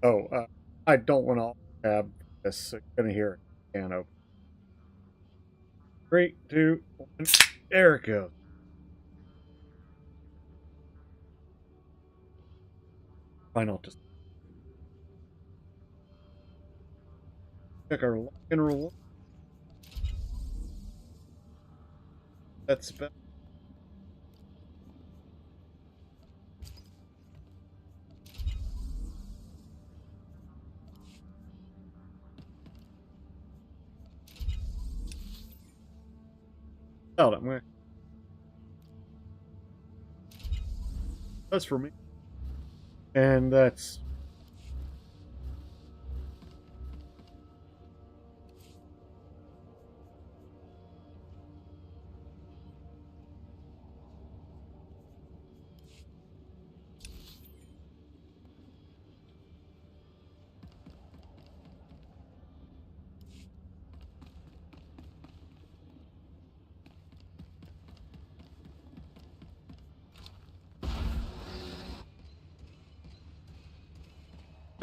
Oh, I don't want to have this. So you're gonna hear a can open. Three, two, one. There it goes. Final just check our lock and roll. That's better. Oh, that's for me. And that's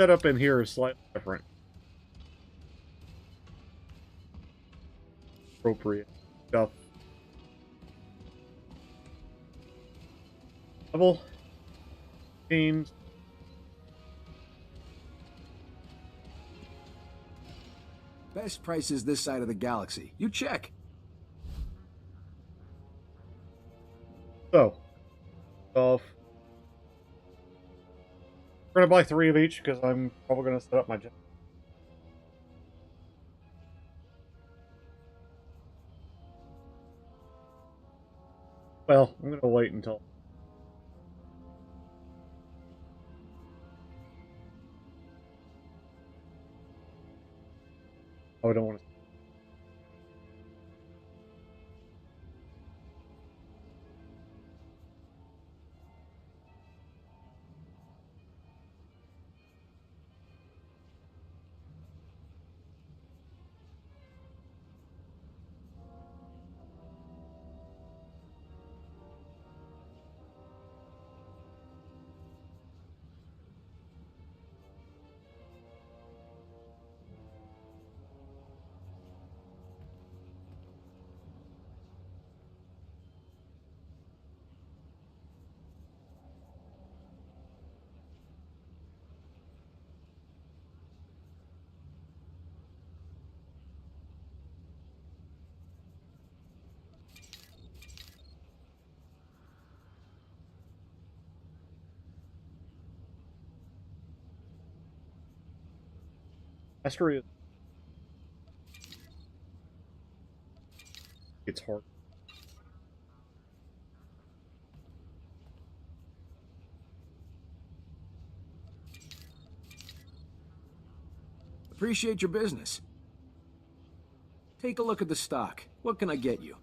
set up in here is slightly different. Appropriate stuff. Level teams. Best prices this side of the galaxy. You check. So, off. We're gonna buy three of each because I'm probably gonna set up my. Well, I'm gonna wait until. Oh, I don't want to. Mastery. It's hard. Appreciate your business. Take a look at the stock. What can I get you?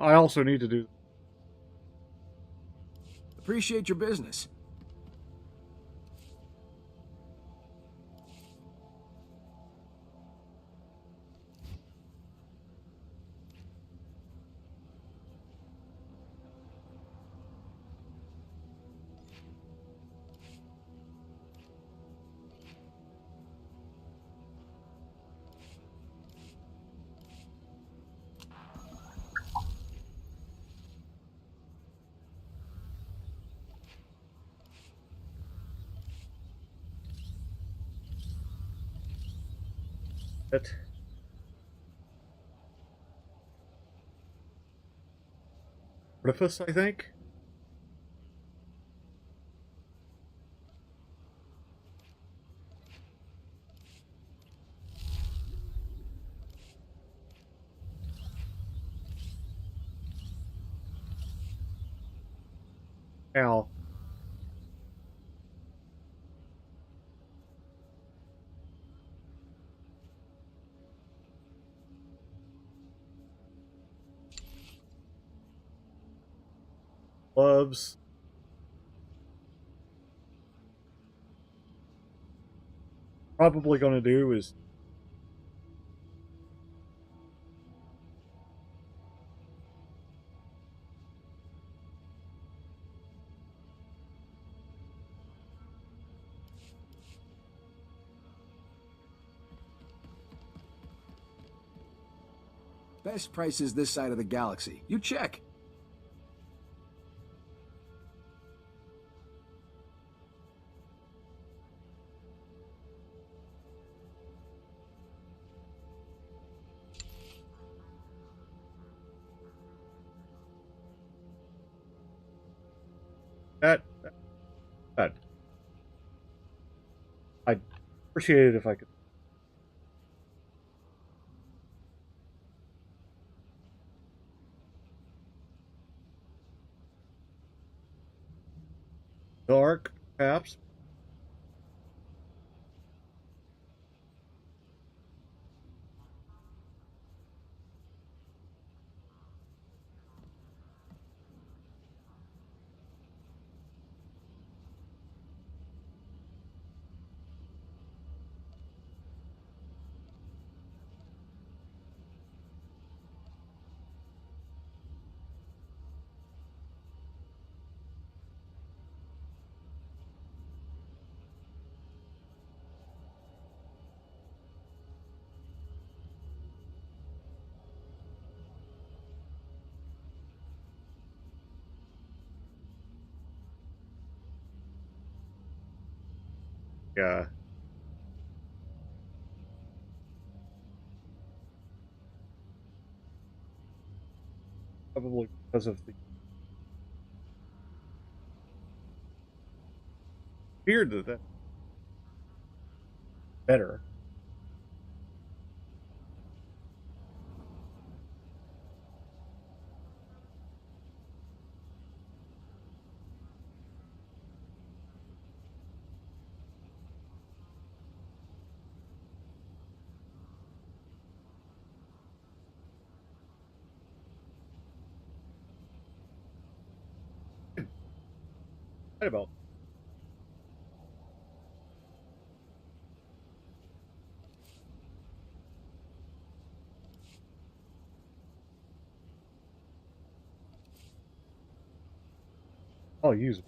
I also need to do. Appreciate your business. It. Artifice, I think. Al. Gloves. probably going to do is Best prices this side of the galaxy. You check. that I'd appreciate it if I could. Dark, perhaps. Yeah, probably because of the fear that better. Right about. I'll use it.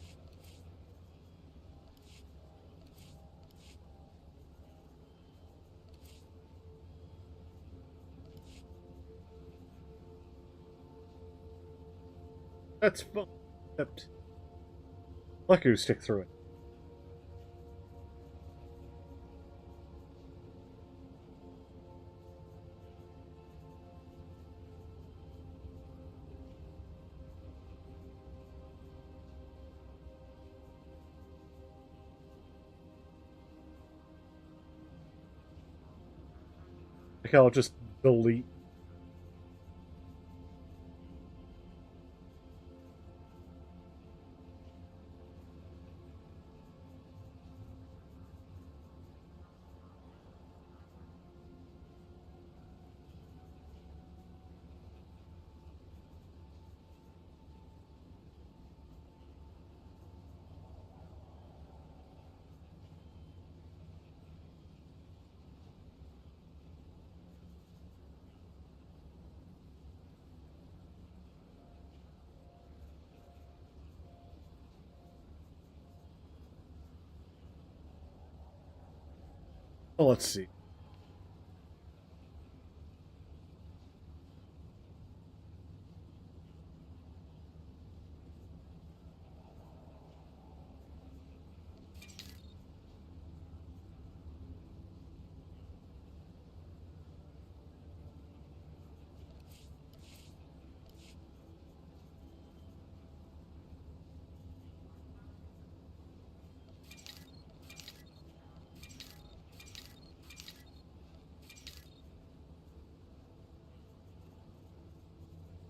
That's fun. Except lucky to stick through it. Like I'll just delete. Oh, let's see.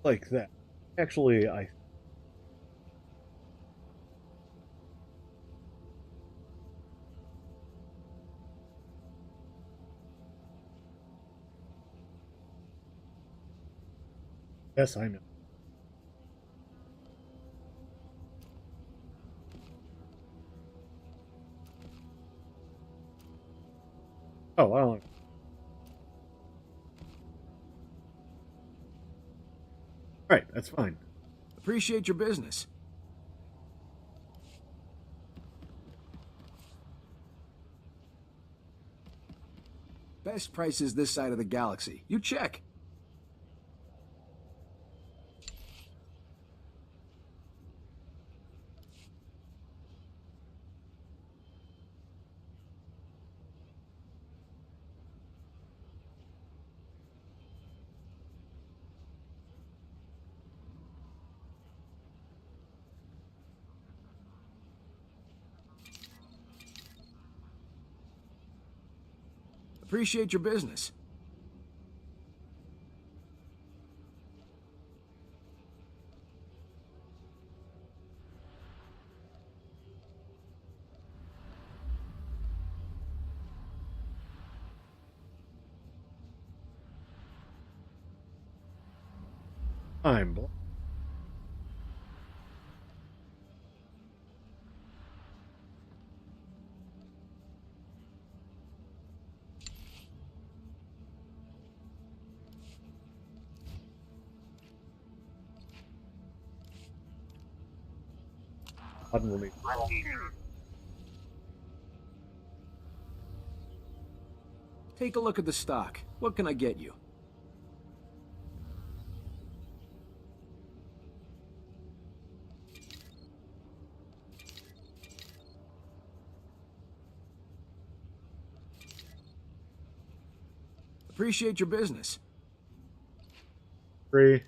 Like that. Actually, I yes, I know. Oh, I don't. Right, that's fine. Appreciate your business. Best prices this side of the galaxy. You check. Appreciate your business. I'm bl- suddenly. Take a look at the stock. What can I get you? Appreciate your business. Free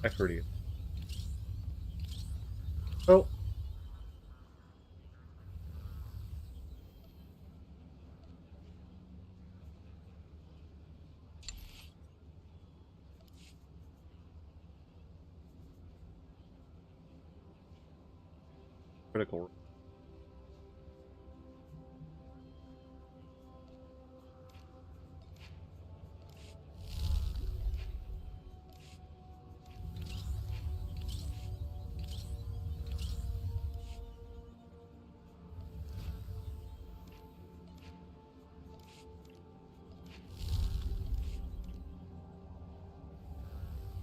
equity. Oh, critical.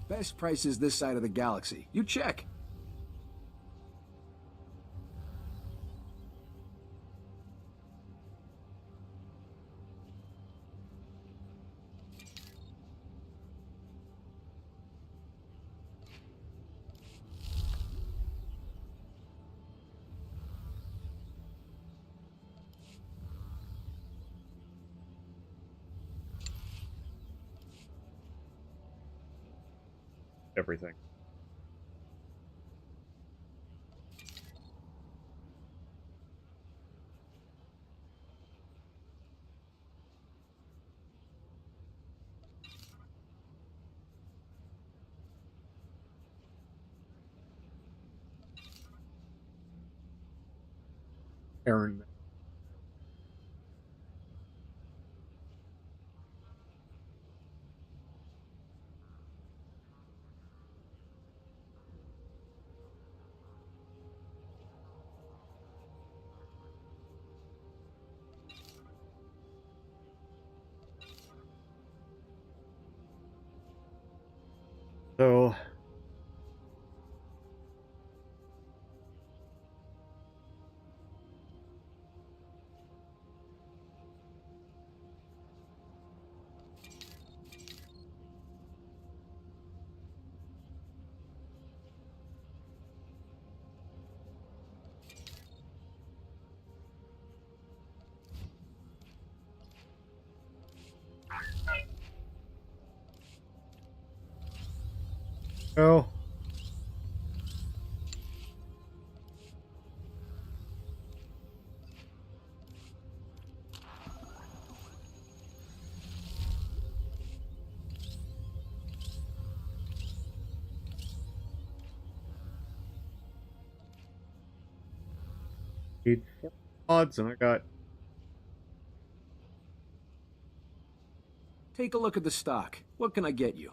Best prices this side of the galaxy. You check. Everything. Aaron. So, oh, need 4 mods, and I got. Take a look at the stock. What can I get you?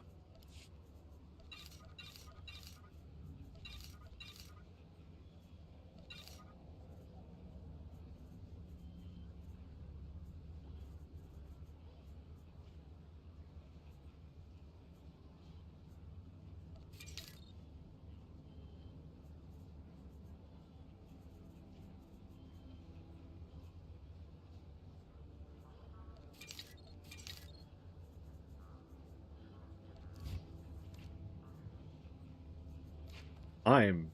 I'm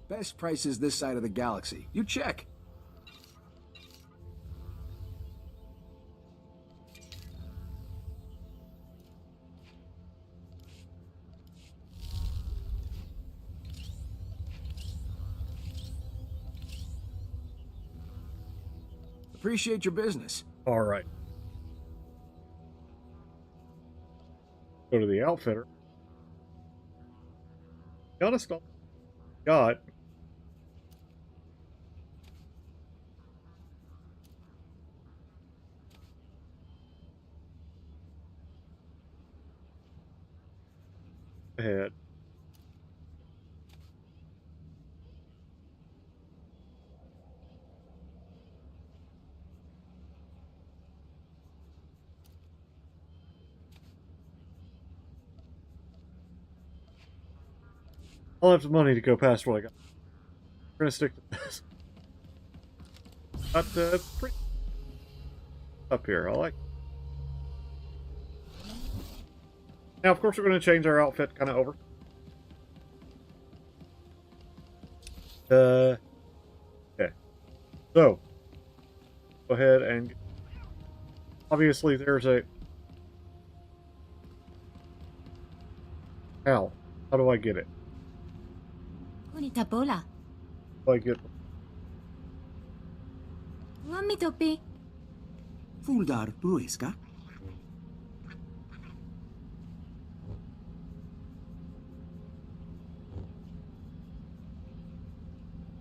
Best prices this side of the galaxy. You check. Appreciate your business. all right. Go to the outfitter. Got a stop. Got ahead. I'll have some money to go past what I got. We're gonna stick to this. Got pretty up here. I like. Now, of course, we're going to change our outfit kind of over. Okay. So, go ahead and... Obviously, there's a... How? How do I get it? Kunita bola. How do I get... Wami topi. Fuldar Bruiska.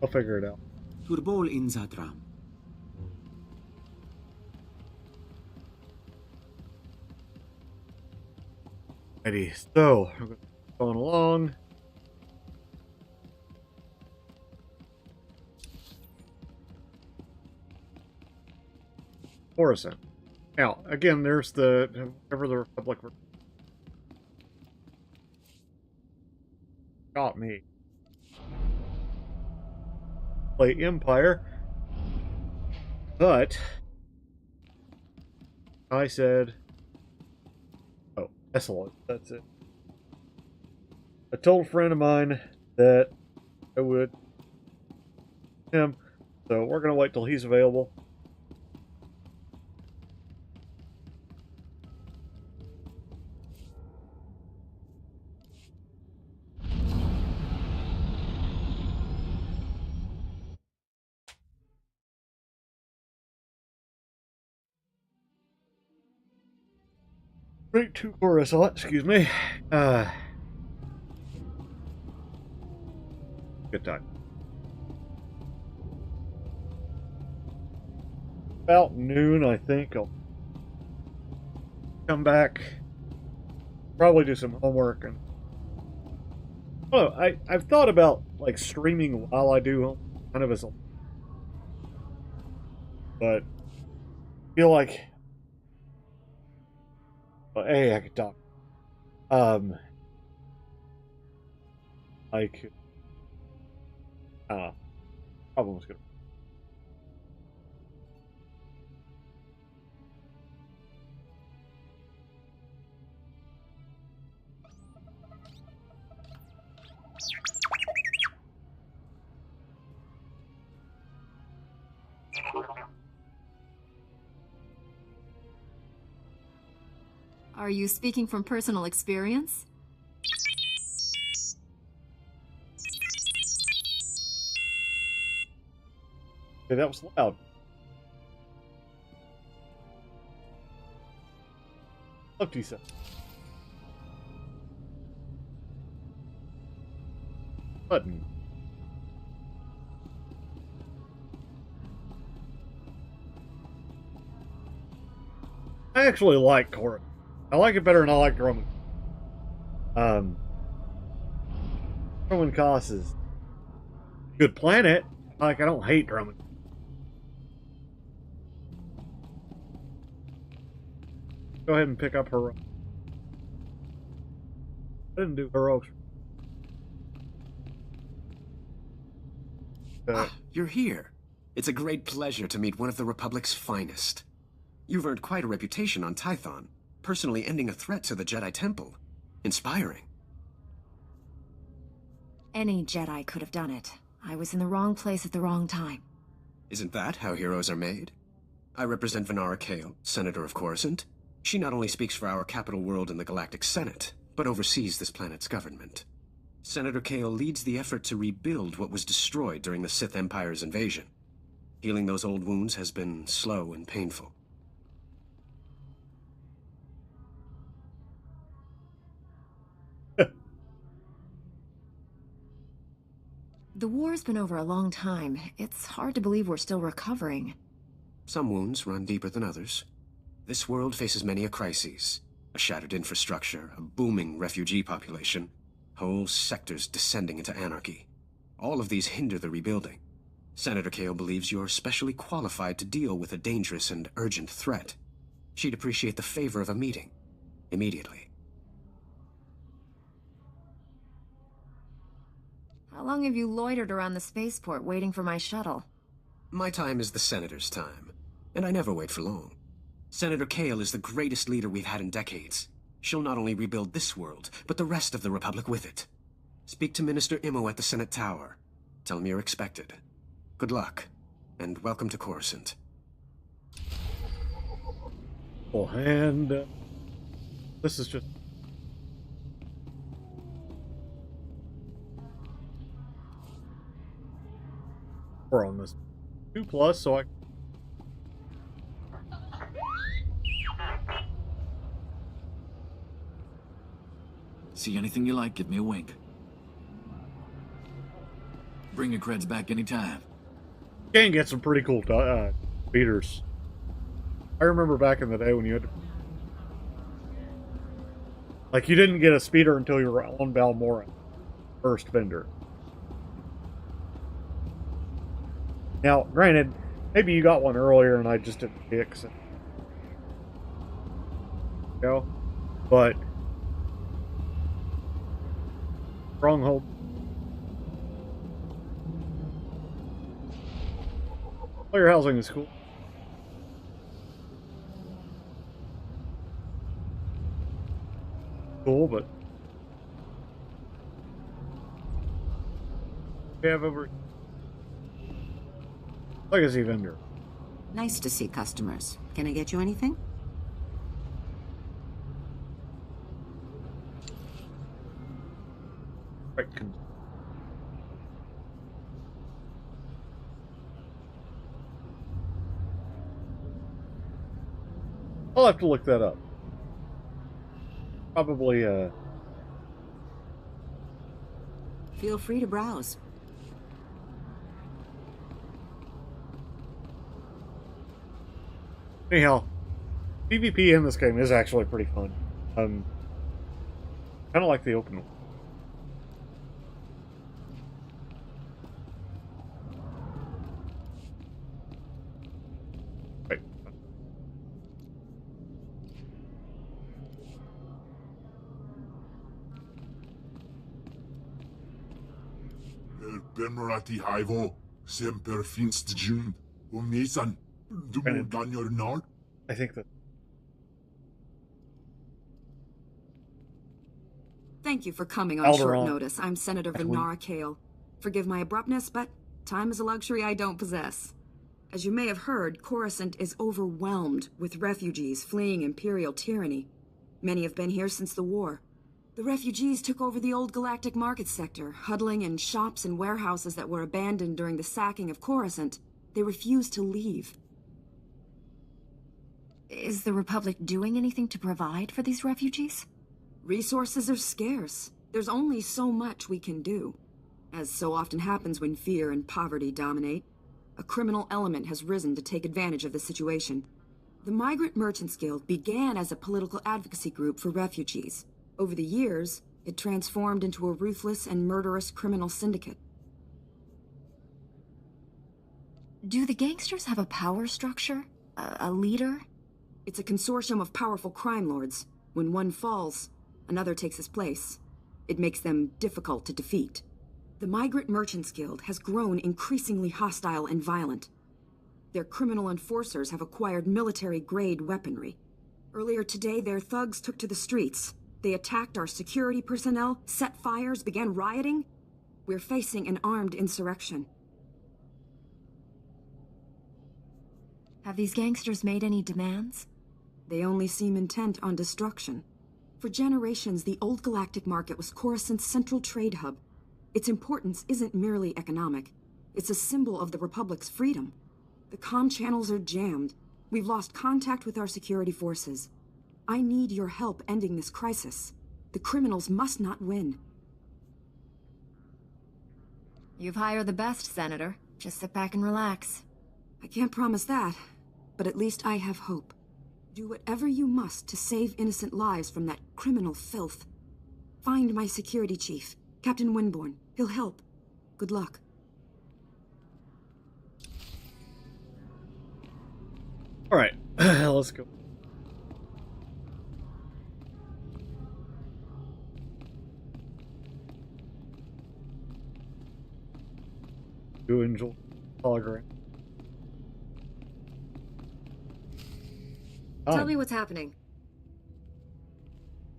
I'll figure it out. Turbol in Zatram. Ready. So, we're going along. Coruscant. Now, again, there's the... Whatever the Republic... Got me. Play Empire. But... I said... Oh, excellent. That's it. I told a friend of mine that I would... him. So we're going to wait till he's available. Right to Coruscant, excuse me. Good time. About noon, I think I'll come back, probably do some homework, and oh, I've thought about like streaming while I do kind of as a, but I feel like, well, hey, I could talk. I could, problem's gonna. Are you speaking from personal experience? Okay, that was loud. Look, he said. Button. I actually like Coruscant. I like it better than I like Roman. Roman Cos is a good planet. Like, I don't hate Roman. Go ahead and pick up her. I didn't do heroics. You're here. It's a great pleasure to meet one of the Republic's finest. You've earned quite a reputation on Tython, personally ending a threat to the Jedi Temple. Inspiring. Any Jedi could have done it. I was in the wrong place at the wrong time. Isn't that how heroes are made? I represent Venara Kale, Senator of Coruscant. She not only speaks for our capital world in the Galactic Senate, but oversees this planet's government. Senator Kale leads the effort to rebuild what was destroyed during the Sith Empire's invasion. Healing those old wounds has been slow and painful. The war's been over a long time. It's hard to believe we're still recovering. Some wounds run deeper than others. This world faces many a crisis. A shattered infrastructure, a booming refugee population, whole sectors descending into anarchy. All of these hinder the rebuilding. Senator Kale believes you're specially qualified to deal with a dangerous and urgent threat. She'd appreciate the favor of a meeting. Immediately. How long have you loitered around the spaceport waiting for my shuttle? My time is the Senator's time, and I never wait for long. Senator Kale is the greatest leader we've had in decades. She'll not only rebuild this world, but the rest of the Republic with it. Speak to Minister Immo at the Senate Tower. Tell him you're expected. Good luck, and welcome to Coruscant. Well, and this is just... We're on this 2+, so I... See anything you like, give me a wink. Bring your creds back anytime. Can get some pretty cool speeders. I remember back in the day when you had to... Like, you didn't get a speeder until you were on Balmoral. First vendor. Now, granted, maybe you got one earlier and I just didn't fix it. You know? But... Stronghold. Player housing is cool. Cool, but... We have over... Legacy vendor. Nice to see customers. Can I get you anything? Right. I'll have to look that up. Probably, Feel free to browse. Anyhow, PvP in this game is actually pretty fun. Kind of like the open one. Right. Permorati Hivo, Semper Finst June, Umisan, Dumo Ganyor Nord. I think that... Thank you for coming on short Alderaan. notice. I'm Senator Venara Kale. Forgive my abruptness, but time is a luxury I don't possess. As you may have heard, Coruscant is overwhelmed with refugees fleeing Imperial tyranny. Many have been here since the war. The refugees took over the old galactic market sector, huddling in shops and warehouses that were abandoned during the sacking of Coruscant. They refused to leave. Is the Republic doing anything to provide for these refugees? Resources are scarce. There's only so much we can do. As so often happens when fear and poverty dominate, a criminal element has risen to take advantage of the situation. The Migrant Merchants Guild began as a political advocacy group for refugees. Over the years, it transformed into a ruthless and murderous criminal syndicate. Do the gangsters have a power structure? A leader? It's a consortium of powerful crime lords. When one falls, another takes his place. It makes them difficult to defeat. The Migrant Merchants Guild has grown increasingly hostile and violent. Their criminal enforcers have acquired military-grade weaponry. Earlier today, their thugs took to the streets. They attacked our security personnel, set fires, began rioting. We're facing an armed insurrection. Have these gangsters made any demands? They only seem intent on destruction. For generations, the old galactic market was Coruscant's central trade hub. Its importance isn't merely economic. It's a symbol of the Republic's freedom. The comm channels are jammed. We've lost contact with our security forces. I need your help ending this crisis. The criminals must not win. You've hired the best, Senator. Just sit back and relax. I can't promise that, but at least I have hope. Do whatever you must to save innocent lives from that criminal filth. Find my security chief, Captain Winborn. He'll help. Good luck. All right, let's go. Do enjoy hologram. Tell me what's happening.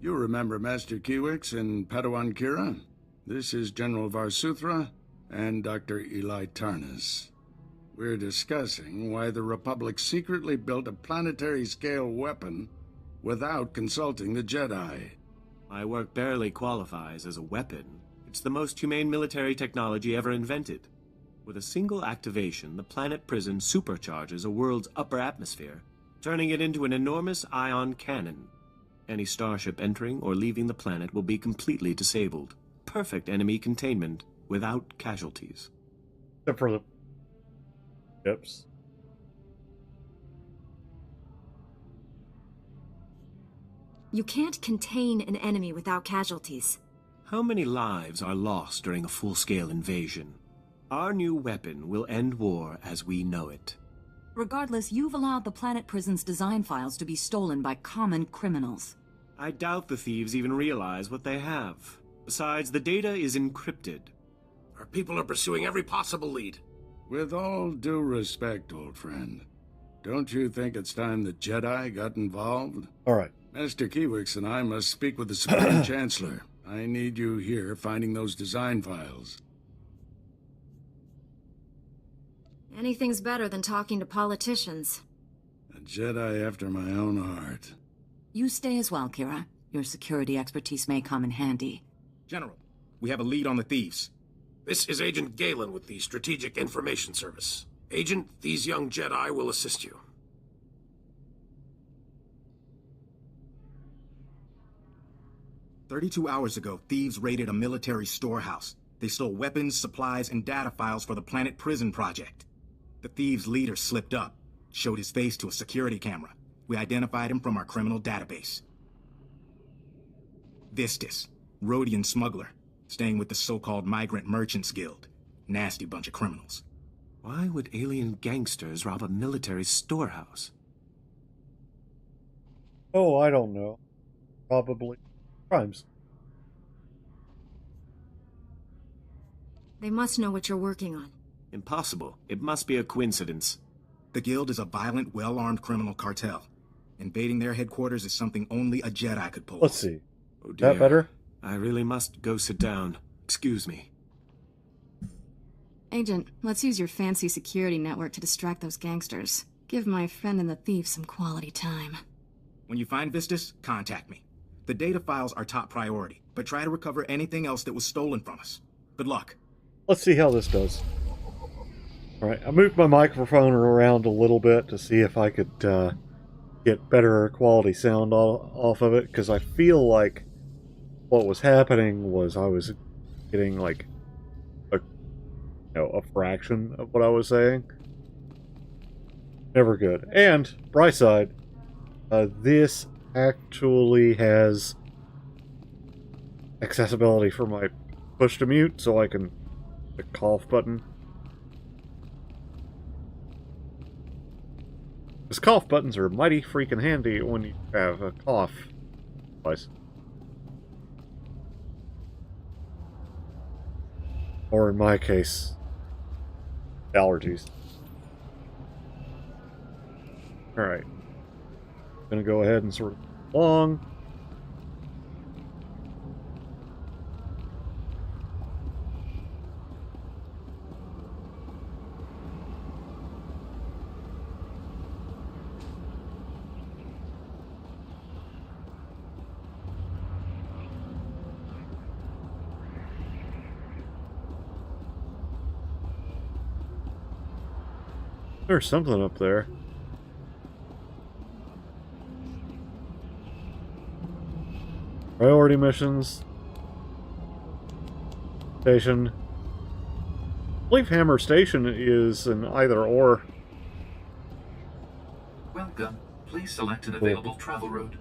You remember Master Kiwix and Padawan Kira? This is General SWTOR and Dr. Eli Tarnas. We're discussing why the Republic secretly built a planetary-scale weapon without consulting the Jedi. My work barely qualifies as a weapon. It's the most humane military technology ever invented. With a single activation, the planet prison supercharges a world's upper atmosphere, turning it into an enormous ion cannon. Any starship entering or leaving the planet will be completely disabled. Perfect enemy containment without casualties. Except for the ships. You can't contain an enemy without casualties. How many lives are lost during a full-scale invasion? Our new weapon will end war as we know it. Regardless, you've allowed the planet prison's design files to be stolen by common criminals. I doubt the thieves even realize what they have. Besides, the data is encrypted. Our people are pursuing every possible lead. With all due respect, old friend, don't you think it's time the Jedi got involved? All right. Master Kiwix and I must speak with the Supreme Chancellor. I need you here finding those design files. Anything's better than talking to politicians. A Jedi after my own heart. You stay as well, Kira. Your security expertise may come in handy. General, we have a lead on the thieves. This is Agent Galen with the Strategic Information Service. Agent, these young Jedi will assist you. "32 hours ago, thieves raided a military storehouse. They stole weapons, supplies, and data files for the Planet Prison Project. The thieves' leader slipped up, showed his face to a security camera. We identified him from our criminal database. Vistus, Rhodian smuggler, staying with the so-called Migrant Merchants Guild. Nasty bunch of criminals. Why would alien gangsters rob a military storehouse? Oh, I don't know. Probably crimes. They must know what you're working on. Impossible. It must be a coincidence. The Guild is a violent, well-armed criminal cartel. Invading their headquarters is something only a Jedi could pull. Let's see. Oh dear. That better? I really must go sit down. Excuse me. Agent, let's use your fancy security network to distract those gangsters. Give my friend and the thief some quality time. When you find Vistus, contact me. The data files are top priority, but try to recover anything else that was stolen from us. Good luck. Let's see how this does. Alright, I moved my microphone around a little bit to see if I could get better quality sound off of it, because I feel like what was happening was I was getting like a fraction of what I was saying. Never good. And, bright side, this actually has accessibility for my push to mute, so I can the cough button. Because cough buttons are mighty freaking handy when you have a cough device. Or in my case, allergies. Alright. Gonna go ahead and sort of along. There's something up there. Priority missions. Station. I believe Hammer Station is an either or. Welcome. Please select an available travel route.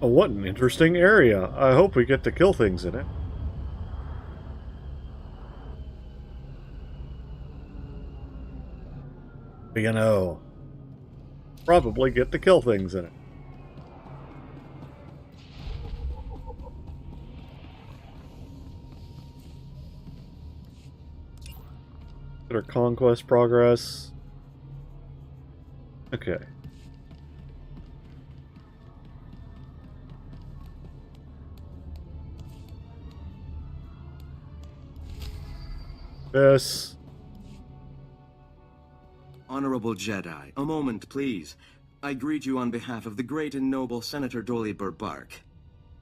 Oh, what an interesting area. I hope we get to kill things in it. You know, probably get to kill things in it. Get our conquest progress. Okay. This. Honorable Jedi, a moment, please. I greet you on behalf of the great and noble Senator Dolly Burbark.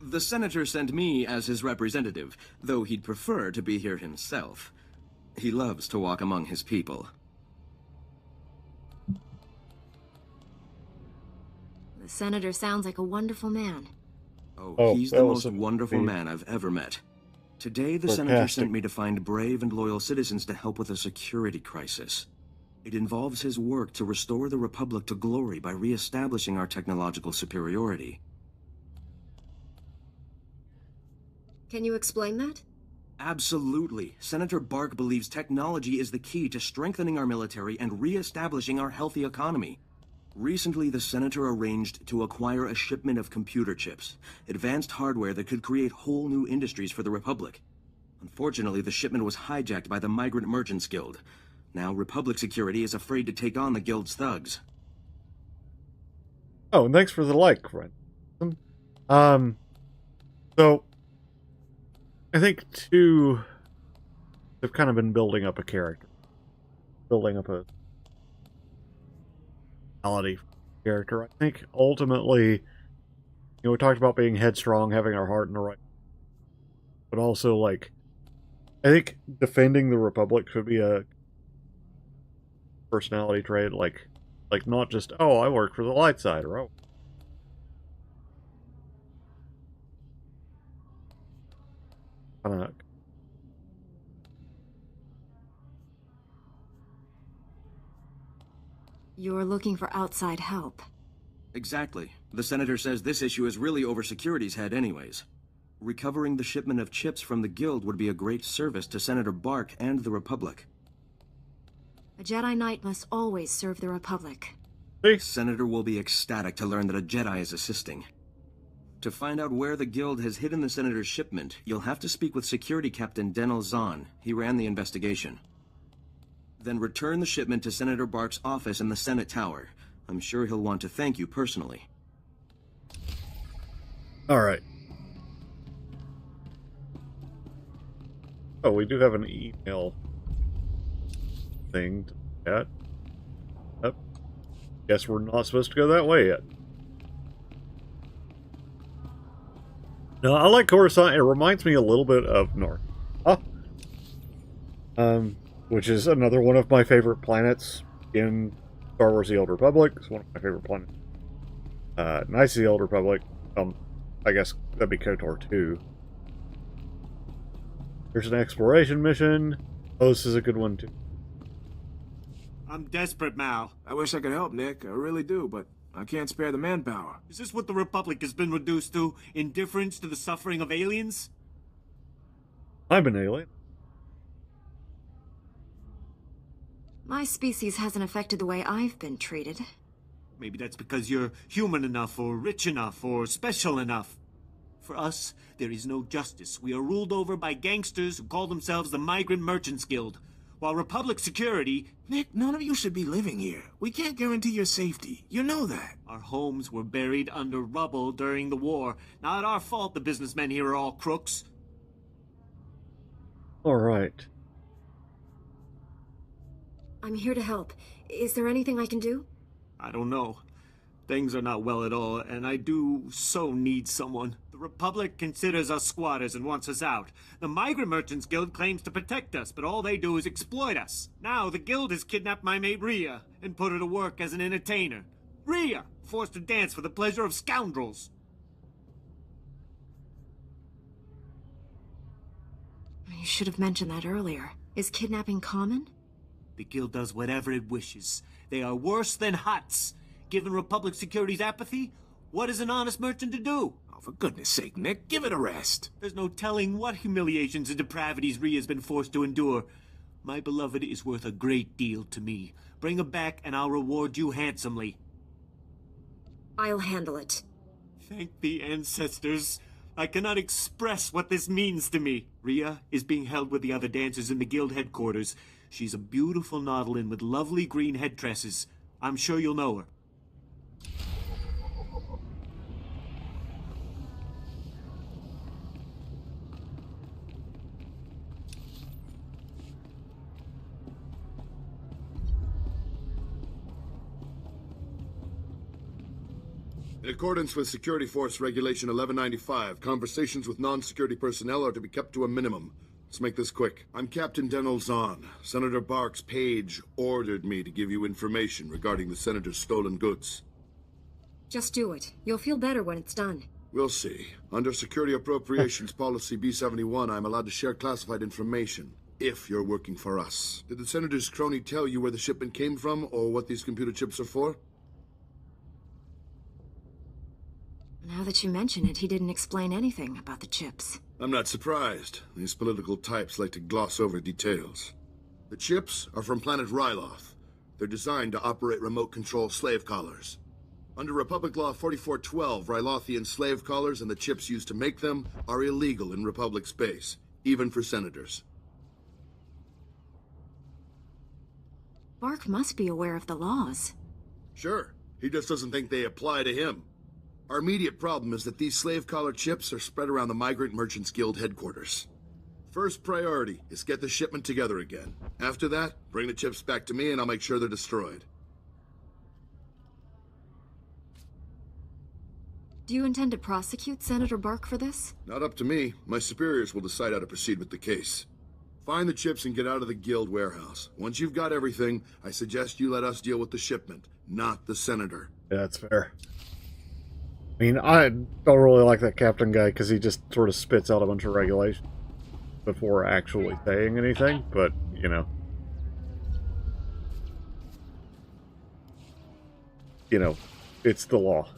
The Senator sent me as his representative, though he'd prefer to be here himself. He loves to walk among his people. The Senator sounds like a wonderful man. Oh, he's the most wonderful man I've ever met. Today, the Senator sent me to find brave and loyal citizens to help with a security crisis. It involves his work to restore the Republic to glory by re-establishing our technological superiority. Can you explain that? Absolutely. Senator Bark believes technology is the key to strengthening our military and re-establishing our healthy economy. Recently, the Senator arranged to acquire a shipment of computer chips, advanced hardware that could create whole new industries for the Republic. Unfortunately, the shipment was hijacked by the Migrant Merchants Guild. Now, Republic security is afraid to take on the Guild's thugs. Oh, and thanks for the like, friend. So, I think two have kind of been building up a character. Building up a personality character. I think ultimately, you know, we talked about being headstrong, having our heart in the right, but also, like, I think defending the Republic should be a personality trait, like not just, oh, I work for the light side, or oh. You're looking for outside help. Exactly. The Senator says this issue is really over security's head anyways. Recovering the shipment of chips from the Guild would be a great service to Senator Bark and the Republic. A Jedi Knight must always serve the Republic. The Senator will be ecstatic to learn that a Jedi is assisting. To find out where the Guild has hidden the Senator's shipment, you'll have to speak with Security Captain Denel Zahn. He ran the investigation. Then return the shipment to Senator Bark's office in the Senate Tower. I'm sure he'll want to thank you personally. Alright. Oh, we do have an email thing to look at. Yep. Guess we're not supposed to go that way yet. No, I like Coruscant. It reminds me a little bit of North. Which is another one of my favorite planets in Star Wars: The Old Republic. It's one of my favorite planets. Nice, The Old Republic. I guess that'd be KOTOR 2. Here's an exploration mission. Oh, this is a good one, too. I'm desperate, Mal. I wish I could help, Nick. I really do, but I can't spare the manpower. Is this what the Republic has been reduced to? Indifference to the suffering of aliens? I'm an alien. My species hasn't affected the way I've been treated. Maybe that's because you're human enough, or rich enough, or special enough. For us, there is no justice. We are ruled over by gangsters who call themselves the Migrant Merchants Guild. While Republic security... Nick, none of you should be living here. We can't guarantee your safety. You know that. Our homes were buried under rubble during the war. Not our fault the businessmen here are all crooks. Alright. I'm here to help. Is there anything I can do? I don't know. Things are not well at all, and I do so need someone. The Republic considers us squatters and wants us out. The Migrant Merchants Guild claims to protect us, but all they do is exploit us. Now the Guild has kidnapped my mate Rhea and put her to work as an entertainer. Rhea, forced to dance for the pleasure of scoundrels. You should have mentioned that earlier. Is kidnapping common? The Guild does whatever it wishes. They are worse than Hutts. Given Republic Security's apathy, what is an honest merchant to do? Oh, for goodness sake, Nick, give it a rest. There's no telling what humiliations and depravities Rhea's been forced to endure. My beloved is worth a great deal to me. Bring her back and I'll reward you handsomely. I'll handle it. Thank the ancestors. I cannot express what this means to me. Rhea is being held with the other dancers in the Guild headquarters. She's a beautiful Nautilin with lovely green head tresses. I'm sure you'll know her. In accordance with Security Force Regulation 1195, conversations with non-security personnel are to be kept to a minimum. Let's make this quick. I'm Captain Denel Zahn. Senator Bark's page ordered me to give you information regarding the Senator's stolen goods. Just do it. You'll feel better when it's done. We'll see. Under Security Appropriations Policy B-71, I'm allowed to share classified information, if you're working for us. Did the Senator's crony tell you where the shipment came from, or what these computer chips are for? Now that you mention it, he didn't explain anything about the chips. I'm not surprised. These political types like to gloss over details. The chips are from planet Ryloth. They're designed to operate remote control slave collars. Under Republic Law 4412, Rylothian slave collars and the chips used to make them are illegal in Republic space, even for senators. Bark must be aware of the laws. Sure. He just doesn't think they apply to him. Our immediate problem is that these slave collar chips are spread around the Migrant Merchants Guild headquarters. First priority is get the shipment together again. After that, bring the chips back to me and I'll make sure they're destroyed. Do you intend to prosecute Senator Bark for this? Not up to me. My superiors will decide how to proceed with the case. Find the chips and get out of the Guild warehouse. Once you've got everything, I suggest you let us deal with the shipment, not the Senator. Yeah, that's fair. I mean, I don't really like that captain guy because he just sort of spits out a bunch of regulations before actually saying anything, but, you know. It's the law.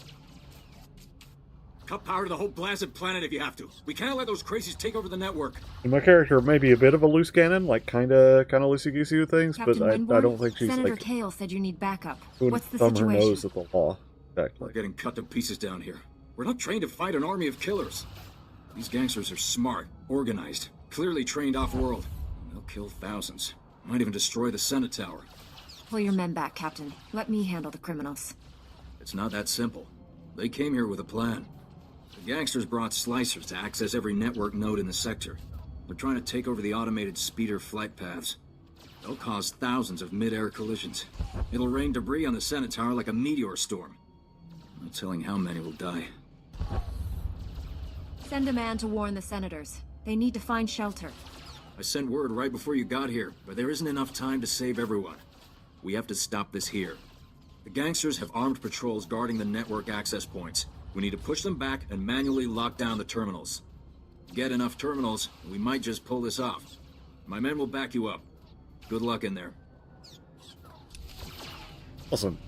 Cut power to the whole blasted planet if you have to. We can't let those crazies take over the network. And my character may be a bit of a loose cannon, like kind of loosey-goosey with things, Captain but I don't think she's Senator like... Kale said you need backup. Who'd What's the thumb situation? her nose at the law. Exactly. We're getting cut to pieces down here. We're not trained to fight an army of killers. These gangsters are smart, organized, clearly trained off-world. They'll kill thousands. Might even destroy the Senate Tower. Pull your men back, Captain. Let me handle the criminals. It's not that simple. They came here with a plan. The gangsters brought slicers to access every network node in the sector. They're trying to take over the automated speeder flight paths. They'll cause thousands of mid-air collisions. It'll rain debris on the Senate Tower like a meteor storm. No telling how many will die. Send a man to warn the senators. They need to find shelter. I sent word right before you got here, but there isn't enough time to save everyone. We have to stop this here. The gangsters have armed patrols guarding the network access points. We need to push them back and manually lock down the terminals. Get enough terminals, and we might just pull this off. My men will back you up. Good luck in there. Awesome.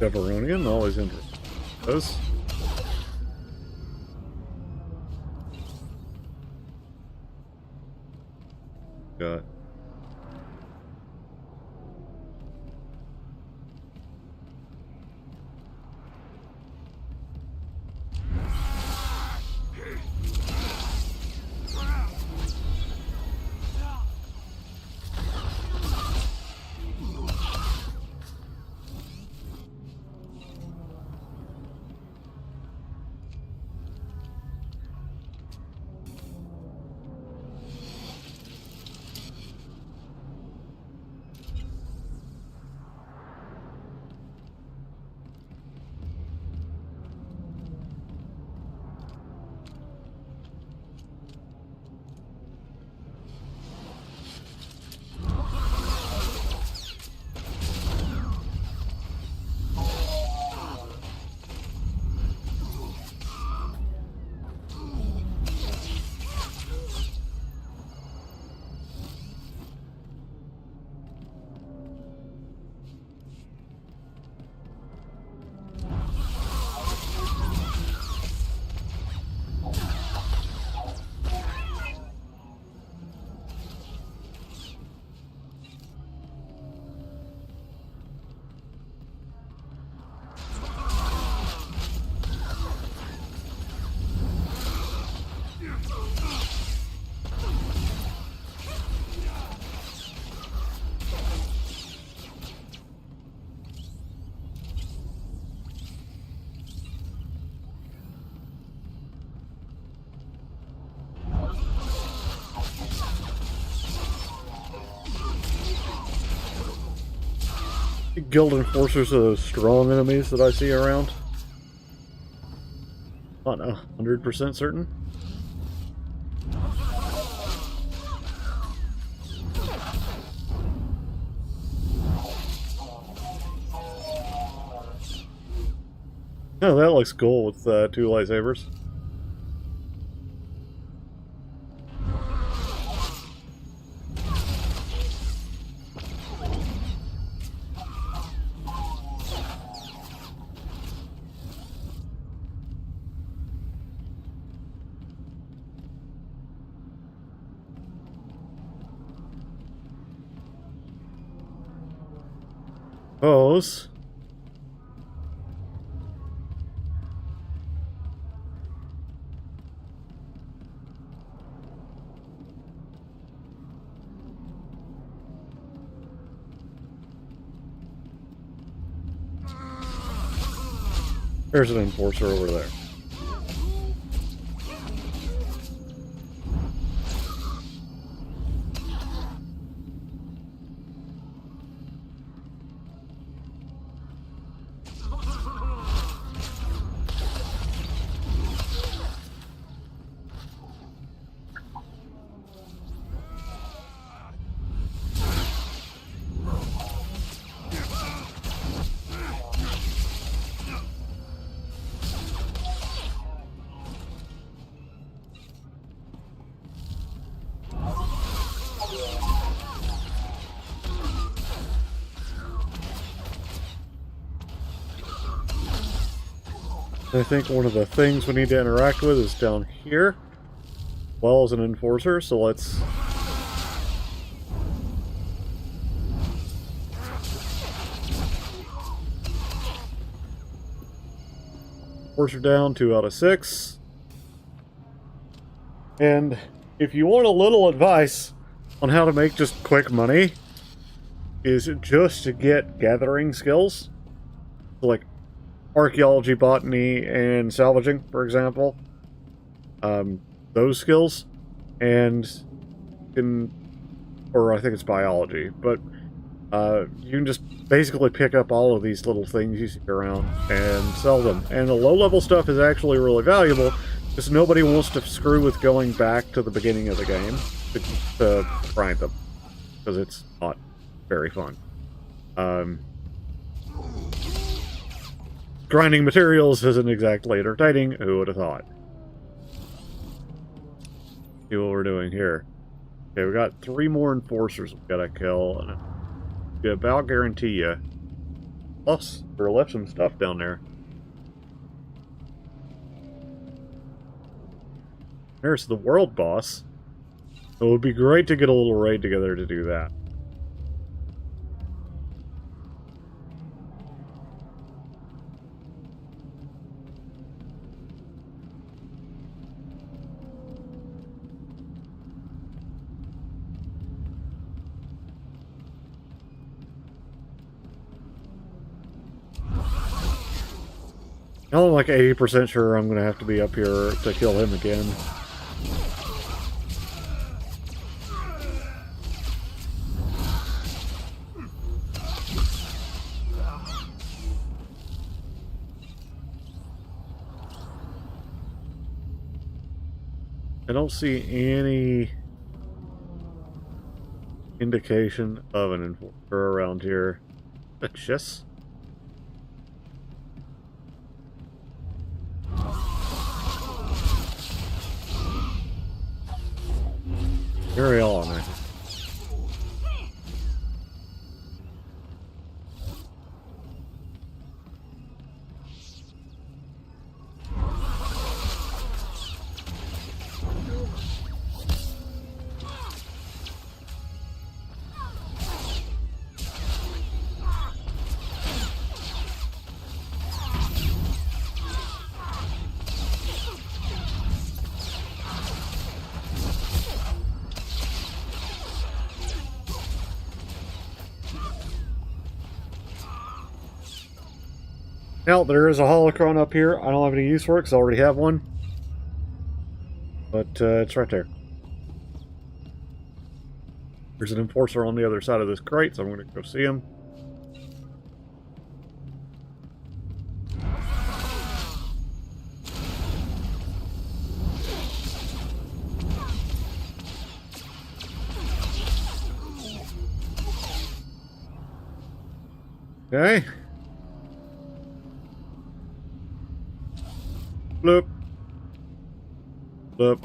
Deveronian, always interesting. Those. Got. Guild enforcers are those strong enemies that I see around. Not 100% certain. Oh, that looks cool with 2 lightsabers. Suppose. There's an enforcer over there. I think one of the things we need to interact with is down here, as well as an enforcer, so let's... Enforcer down, 2 out of 6. And if you want a little advice on how to make just quick money, is just to get gathering skills. So like archaeology, botany, and salvaging, for example. Those skills. And or I think it's biology, but you can just basically pick up all of these little things you see around and sell them. And the low-level stuff is actually really valuable, because nobody wants to screw with going back to the beginning of the game to grind them, because it's not very fun. Grinding materials isn't exactly entertaining, who would have thought? See what we're doing here. Okay, we got 3 more enforcers we've got to kill, and I about guarantee you, plus, there left some stuff down there. There's the world boss. It would be great to get a little raid together to do that. I'm like 80% sure I'm going to have to be up here to kill him again. I don't see any indication of an enforcer around here. A chest? Carry on, I think. Now, there is a holocron up here. I don't have any use for it because I already have one. But it's right there. There's an enforcer on the other side of this crate, so I'm going to go see him. Okay. Bloop. Bloop.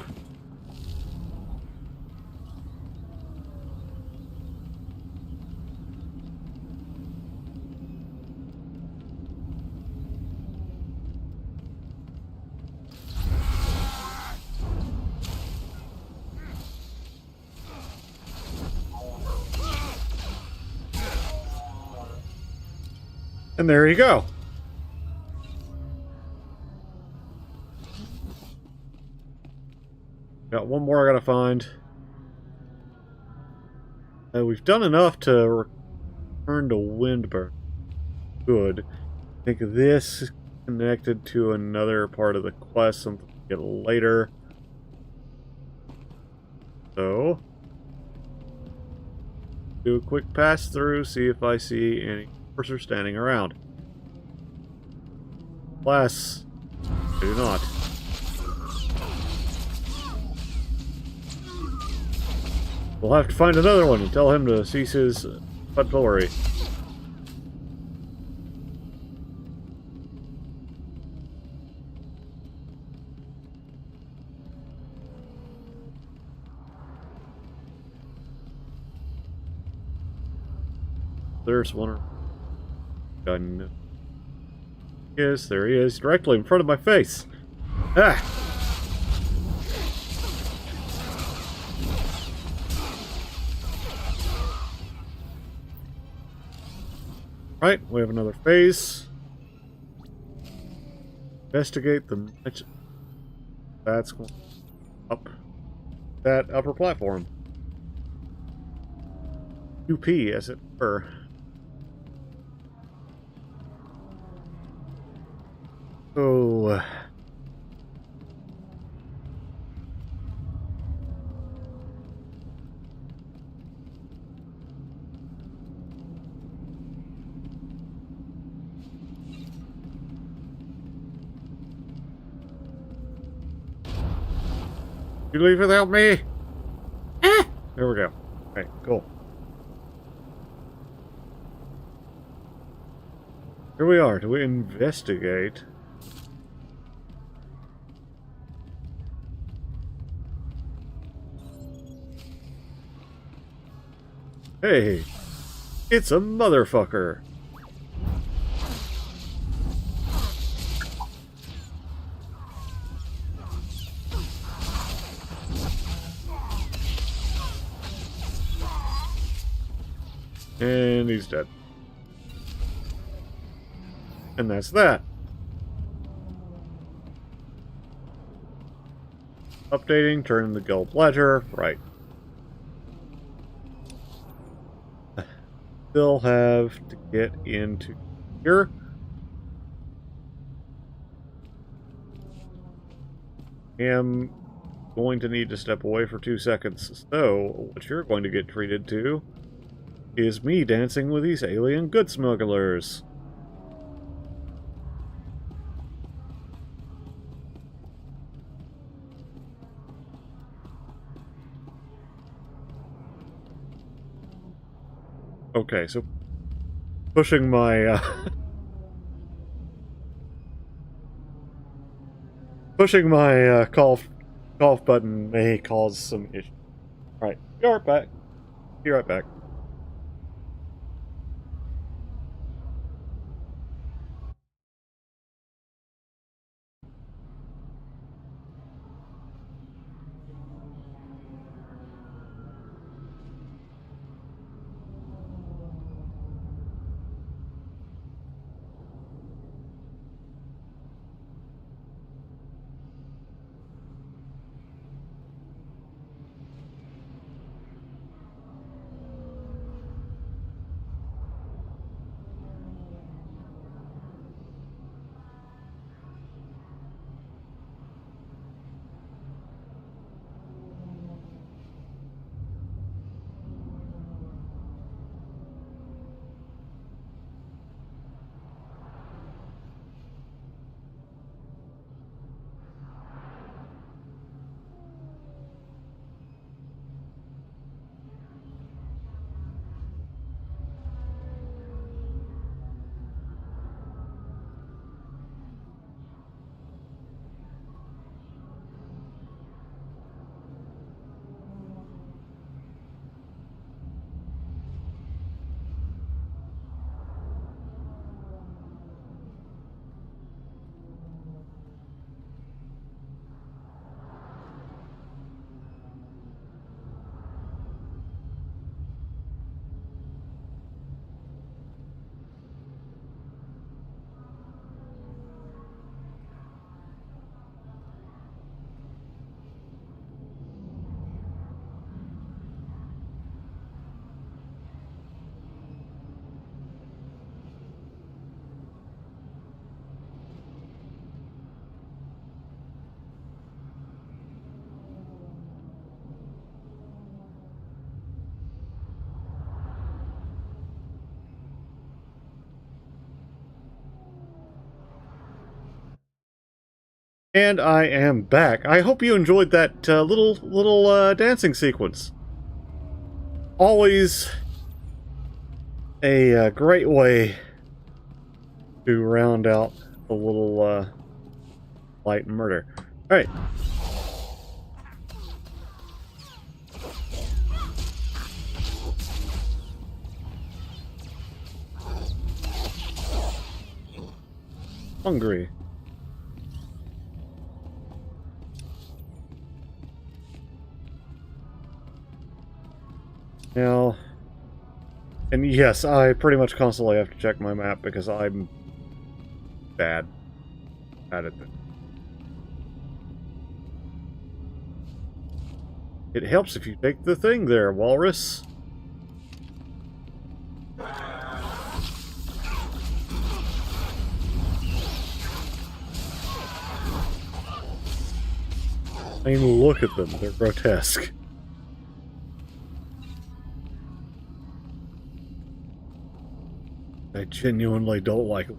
And there you go. Got one more I gotta find. We've done enough to return to Windburn. Good. I think this is connected to another part of the quest, something to get later. So, do a quick pass through, see if I see any enforcers standing around. Alas, I do not. We'll have to find another one and tell him to cease his butthole. There's one. Yes, there he is, directly in front of my face. Ah! Right, we have another phase. Investigate the... That's going up. that upper platform. 2P, as it were. Oh. You leave without me? Ah! There we go. Alright, cool. Here we are to investigate. Hey, it's a motherfucker. And he's dead. And that's that. Updating, turn the guild ledger. Right. Still have to get into here. Am going to need to step away for 2 seconds. So, what you're going to get treated to is me dancing with these alien good smugglers. Okay, so pushing my cough button may cause some issues. All right, be right back. Be right back. And I am back. I hope you enjoyed that little dancing sequence. Always a great way to round out a little light murder. All right. Hungry. Now, and yes, I pretty much constantly have to check my map because I'm bad at it. It helps if you take the thing there, Walrus. I mean, look at them. They're grotesque. I genuinely don't like them.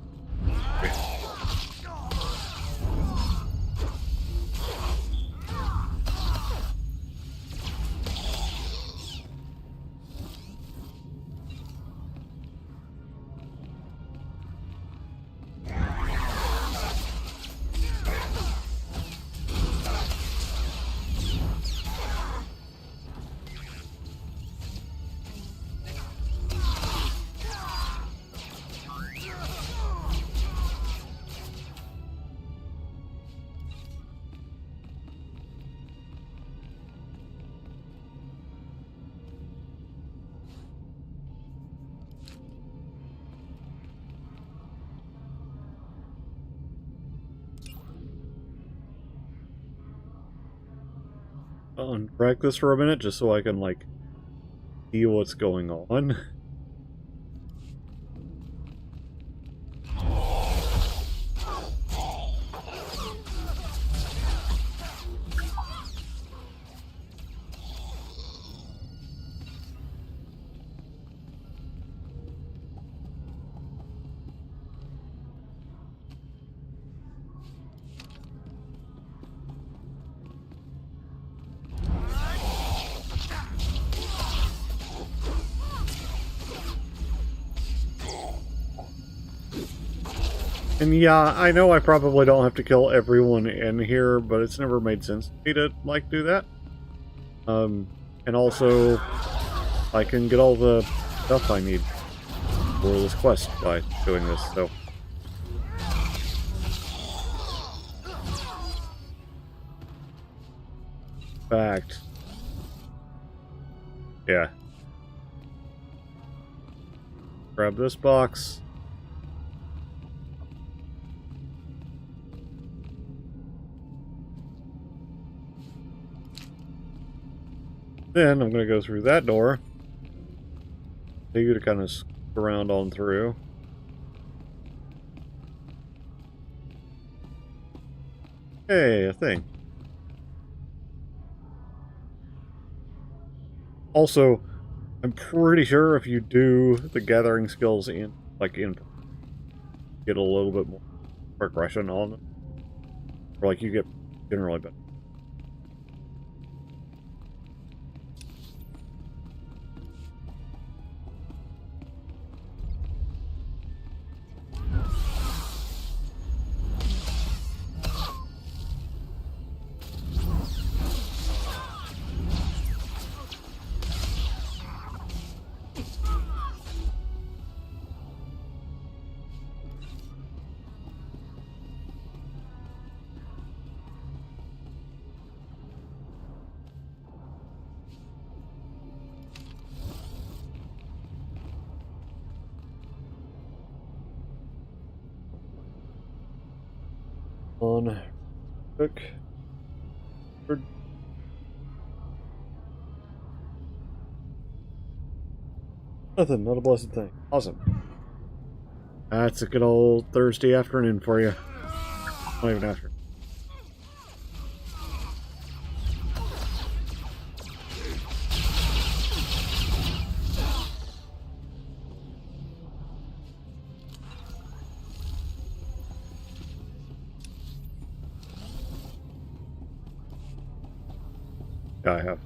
I'll untrack this for a minute just so I can, like, see what's going on. And yeah, I know I probably don't have to kill everyone in here, but it's never made sense to me to, like, do that. And also, I can get all the stuff I need for this quest by doing this, so. In fact. Yeah. Grab this box. Then I'm going to go through that door. Take you to kind of scoot around on through. Hey, a thing. Also, I'm pretty sure if you do the gathering skills in, like, get a little bit more progression on them. Or, like, you get generally better. On quick. Nothing, not a blessed thing. Awesome. That's a good old Thursday afternoon for you. Not even after. Yeah, I have.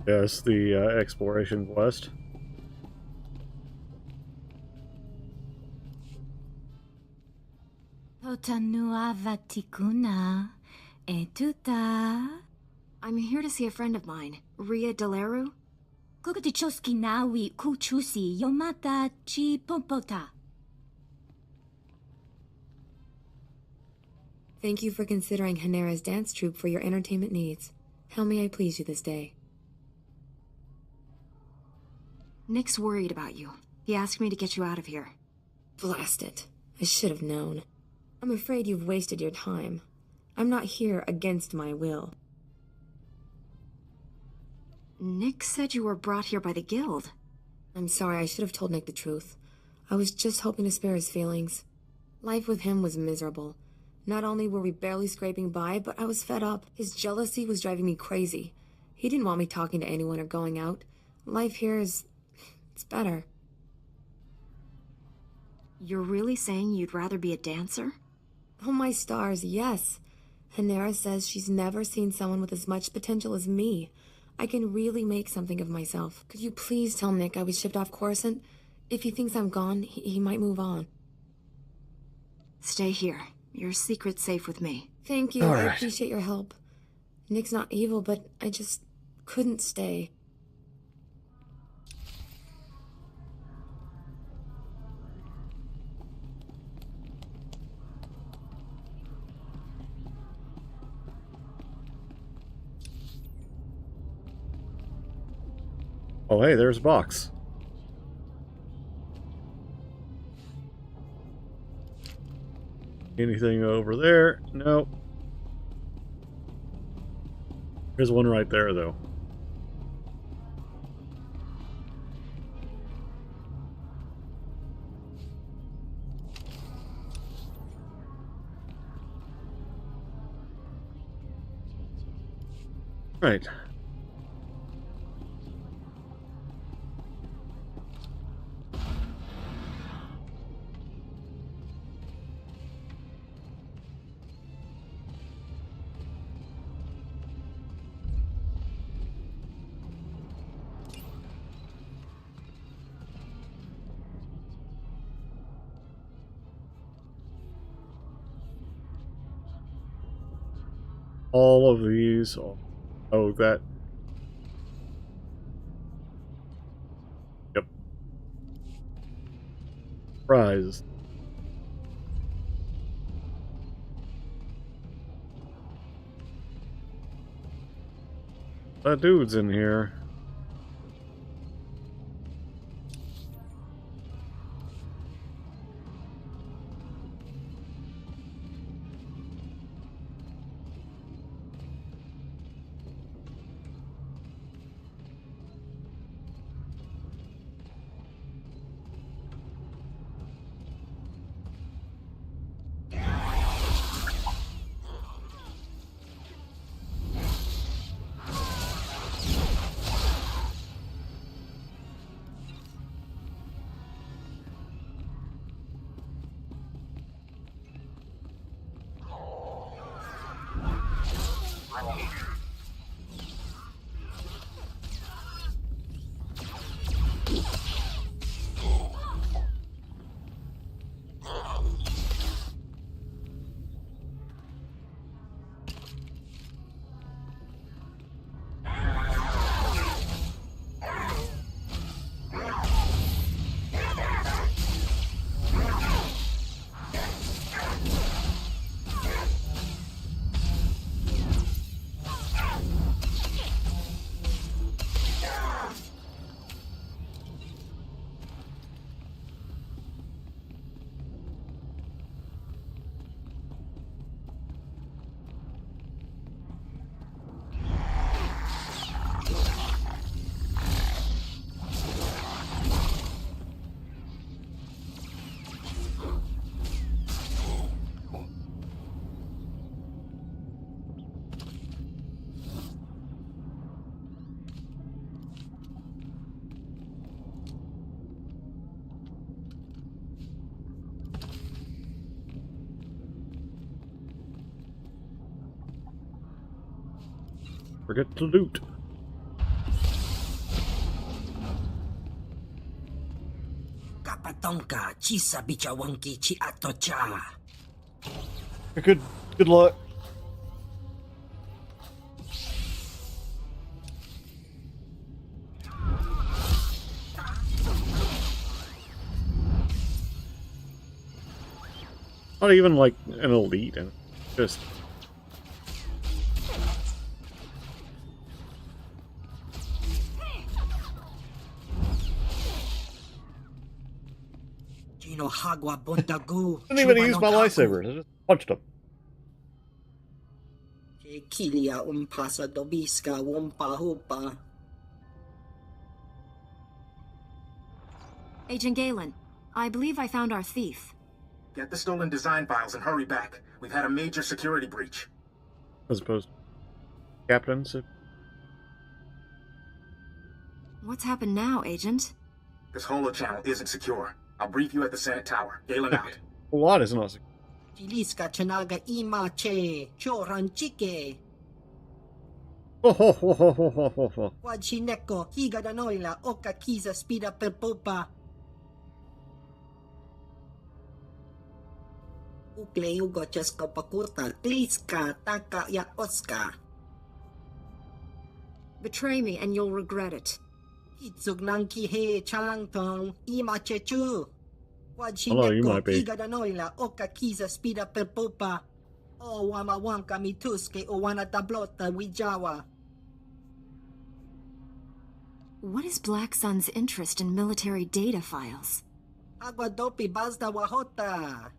Yes, the exploration quest. I'm here to see a friend of mine, Ria Delaru. Thank you for considering Hanera's dance troupe for your entertainment needs. How may I please you this day? Nick's worried about you. He asked me to get you out of here. Blast it. I should have known. I'm afraid you've wasted your time. I'm not here against my will. Nick said you were brought here by the guild. I'm sorry, I should have told Nick the truth. I was just hoping to spare his feelings. Life with him was miserable. Not only were we barely scraping by, but I was fed up. His jealousy was driving me crazy. He didn't want me talking to anyone or going out. Life here it's better. You're really saying you'd rather be a dancer? Oh my stars, yes. Hanera says she's never seen someone with as much potential as me. I can really make something of myself. Could you please tell Nick I was shipped off Coruscant? If he thinks I'm gone, he might move on. Stay here. Your secret's safe with me. Thank you. I appreciate your help. Nick's not evil, but I just couldn't stay. Oh, hey, there's a box. Anything over there? No. There's one right there, though. Right. All of these. Oh, that. Yep. Prize. That dude's in here. Forget to loot. Kapatonka chisa bichawanki chi atocha. Good luck. Not even like an elite, and just. hagwa bontagu. Didn't even use my lightsabers. I just punched him. Kilia umpasa dobiska wumpa hupa. Agent Galen, I believe I found our thief. Get the stolen design files and hurry back. We've had a major security breach. As opposed to captains. What's happened now, Agent? This holo-channel isn't secure. I'll brief you at the Senate Tower. Galen out. A lot is not secure. Chiliska chanaga ima che choran chike. Wajineko higa danoila oka kiza spida per popa. Ukle ugo chesko pakurta kliska taka ya oska. Betray me and you'll regret it. Itsug nangki he chalangtong ima chechu. Hello, you might be. Higa danoila oka kiza spida per popa. O wama wanka mituske o wana tablota wijawa. What is Black Sun's interest in military data files? Aguadopi bazda wahota.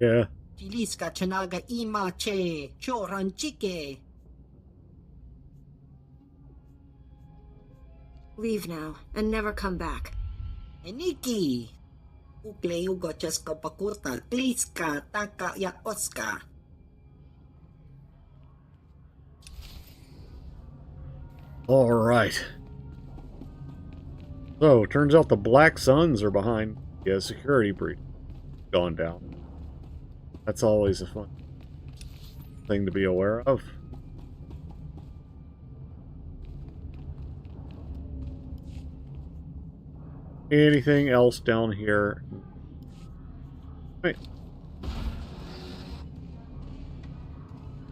Yeah. Chiliska chanaga ima che choran chike. Leave now and never come back. Eniki. Ukle ugo chesko pakurta kliska taka ya oska. All right. So, turns out the Black Suns are behind the security breach gone down. That's always a fun thing to be aware of. Anything else down here? Right.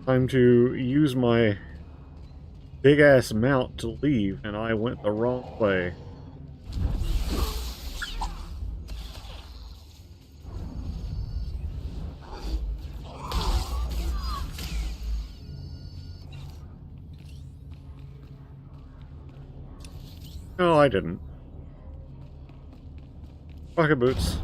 Time to use my big-ass mount to leave, and I went the wrong way. No, I didn't. Pocket boots.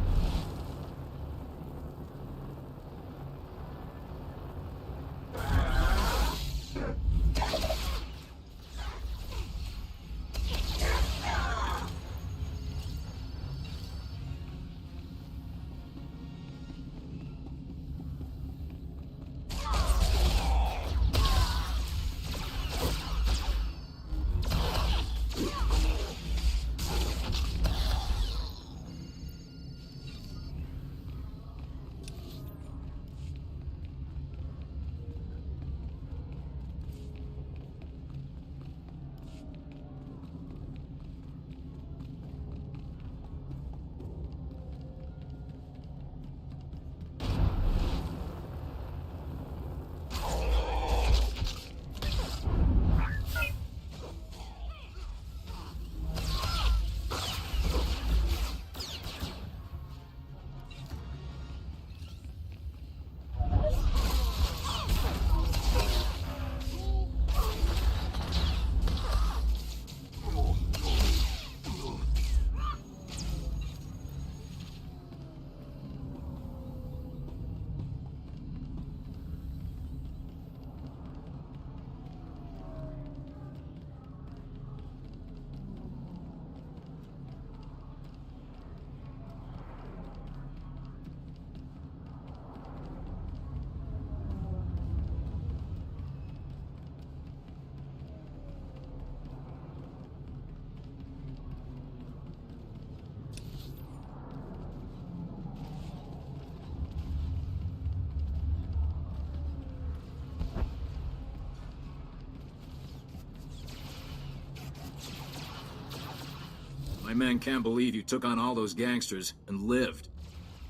My men can't believe you took on all those gangsters and lived.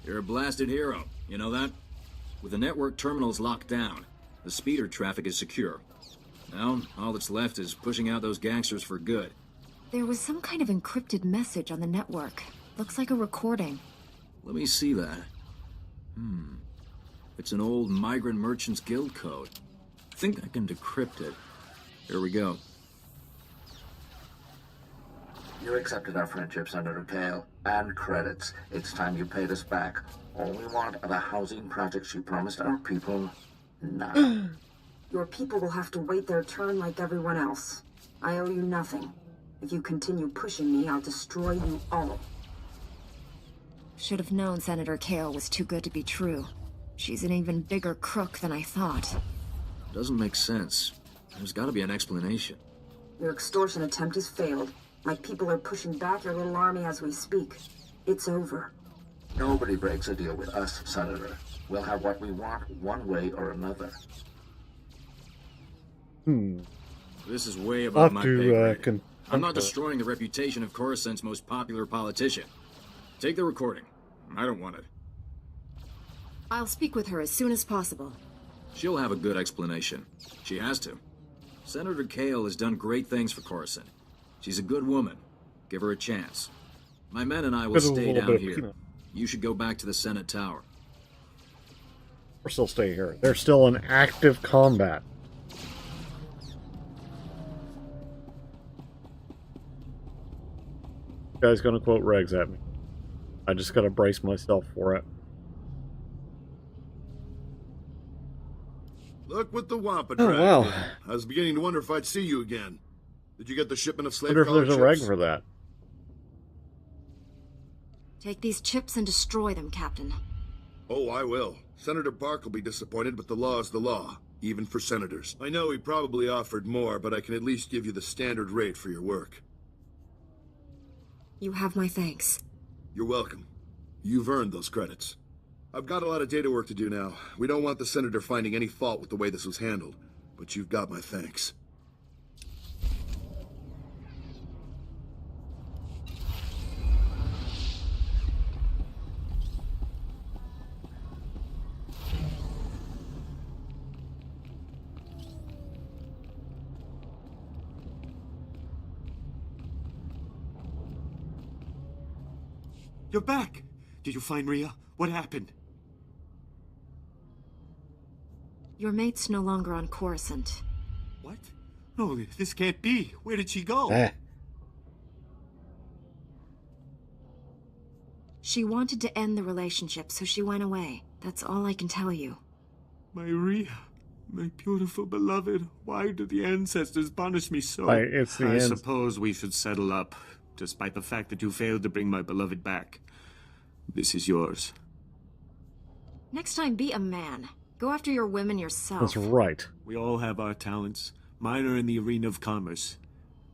You're a blasted hero, you know that? With the network terminals locked down, the speeder traffic is secure. Now, all that's left is pushing out those gangsters for good. There was some kind of encrypted message on the network. Looks like a recording. Let me see that. It's an old Migrant Merchants Guild code. I think I can decrypt it. Here we go. You accepted our friendship, Senator Kale, and credits. It's time you paid us back. All we want are the housing projects you promised our people now. Your people will have to wait their turn like everyone else. I owe you nothing. If you continue pushing me, I'll destroy you all. Should have known Senator Kale was too good to be true. She's an even bigger crook than I thought. Doesn't make sense. There's gotta be an explanation. Your extortion attempt has failed. My people are pushing back your little army as we speak. It's over. Nobody breaks a deal with us, Senator. We'll have what we want one way or another. This is way above my pay grade. I'm not to- destroying the reputation of Coruscant's most popular politician. Take the recording. I don't want it. I'll speak with her as soon as possible. She'll have a good explanation. She has to. Senator Kale has done great things for Coruscant. She's a good woman. Give her a chance. My men and I will There's a stay little down bit of here. peanut. You should go back to the Senate Tower. We're still staying here. They're still in active combat. Guy's gonna quote regs at me. I just gotta brace myself for it. Look what the Wampa Oh, dragged wow. in. I was beginning to wonder if I'd see you again. Did you get the shipment of I slave wonder if collar there's a reg chips? for that. Take these chips and destroy them, Captain. Oh, I will. Senator Bark will be disappointed, but the law is the law, even for senators. I know he probably offered more, but I can at least give you the standard rate for your work. You have my thanks. You're welcome. You've earned those credits. I've got a lot of data work to do now. We don't want the senator finding any fault with the way this was handled, but you've got my thanks. You're back! Did you find Rhea? What happened? Your mate's no longer on Coruscant. What? No, this can't be. Where did she go? She wanted to end the relationship, so she went away. That's all I can tell you. My Rhea, my beautiful beloved, why do the ancestors punish me so? It's the I end. suppose we should settle up, despite the fact that you failed to bring my beloved back. This is yours. Next time, be a man. Go after your women yourself. That's right. We all have our talents. Mine are in the arena of commerce.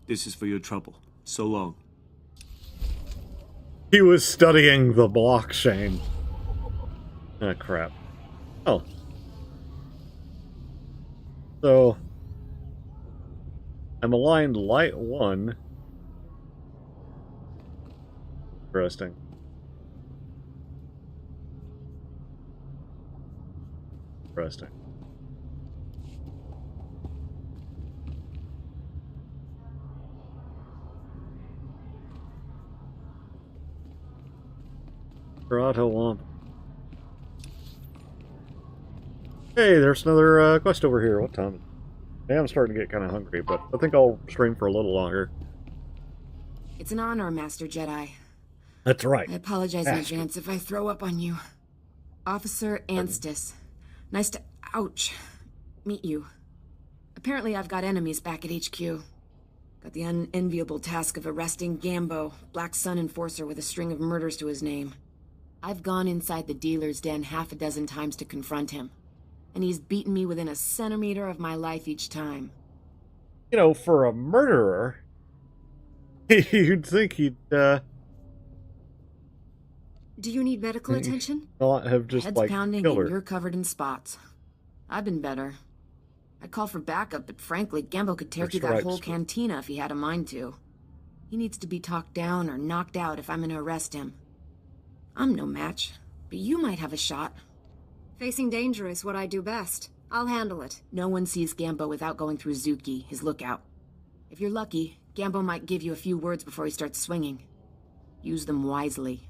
This is for your trouble. So long. He was studying the blockchain. Ah, crap. Oh. So, I'm aligned light 1. Interesting. Interesting. Grotto Womp. Hey, there's another quest over here. What time? Yeah, I'm starting to get kind of hungry, but I think I'll stream for a little longer. It's an honor, Master Jedi. That's right. I apologize in Master. advance if I throw up on you. Officer Anstis. Nice to, ouch, meet you. Apparently I've got enemies back at HQ. Got the unenviable task of arresting Gambo, Black Sun enforcer with a string of murders to his name. I've gone inside the dealer's den half a dozen times to confront him, and he's beaten me within a centimeter of my life each time. You know, for a murderer, you'd think he'd, Do you need medical attention? not have just, Head's like, pounding killed her. and you're covered in spots. I've been better. I'd call for backup, but frankly, Gambo could tear Your through that stripes. whole cantina if he had a mind to. He needs to be talked down or knocked out if I'm gonna arrest him. I'm no match, but you might have a shot. Facing danger is what I do best. I'll handle it. No one sees Gambo without going through Zuki, his lookout. If you're lucky, Gambo might give you a few words before he starts swinging. Use them wisely.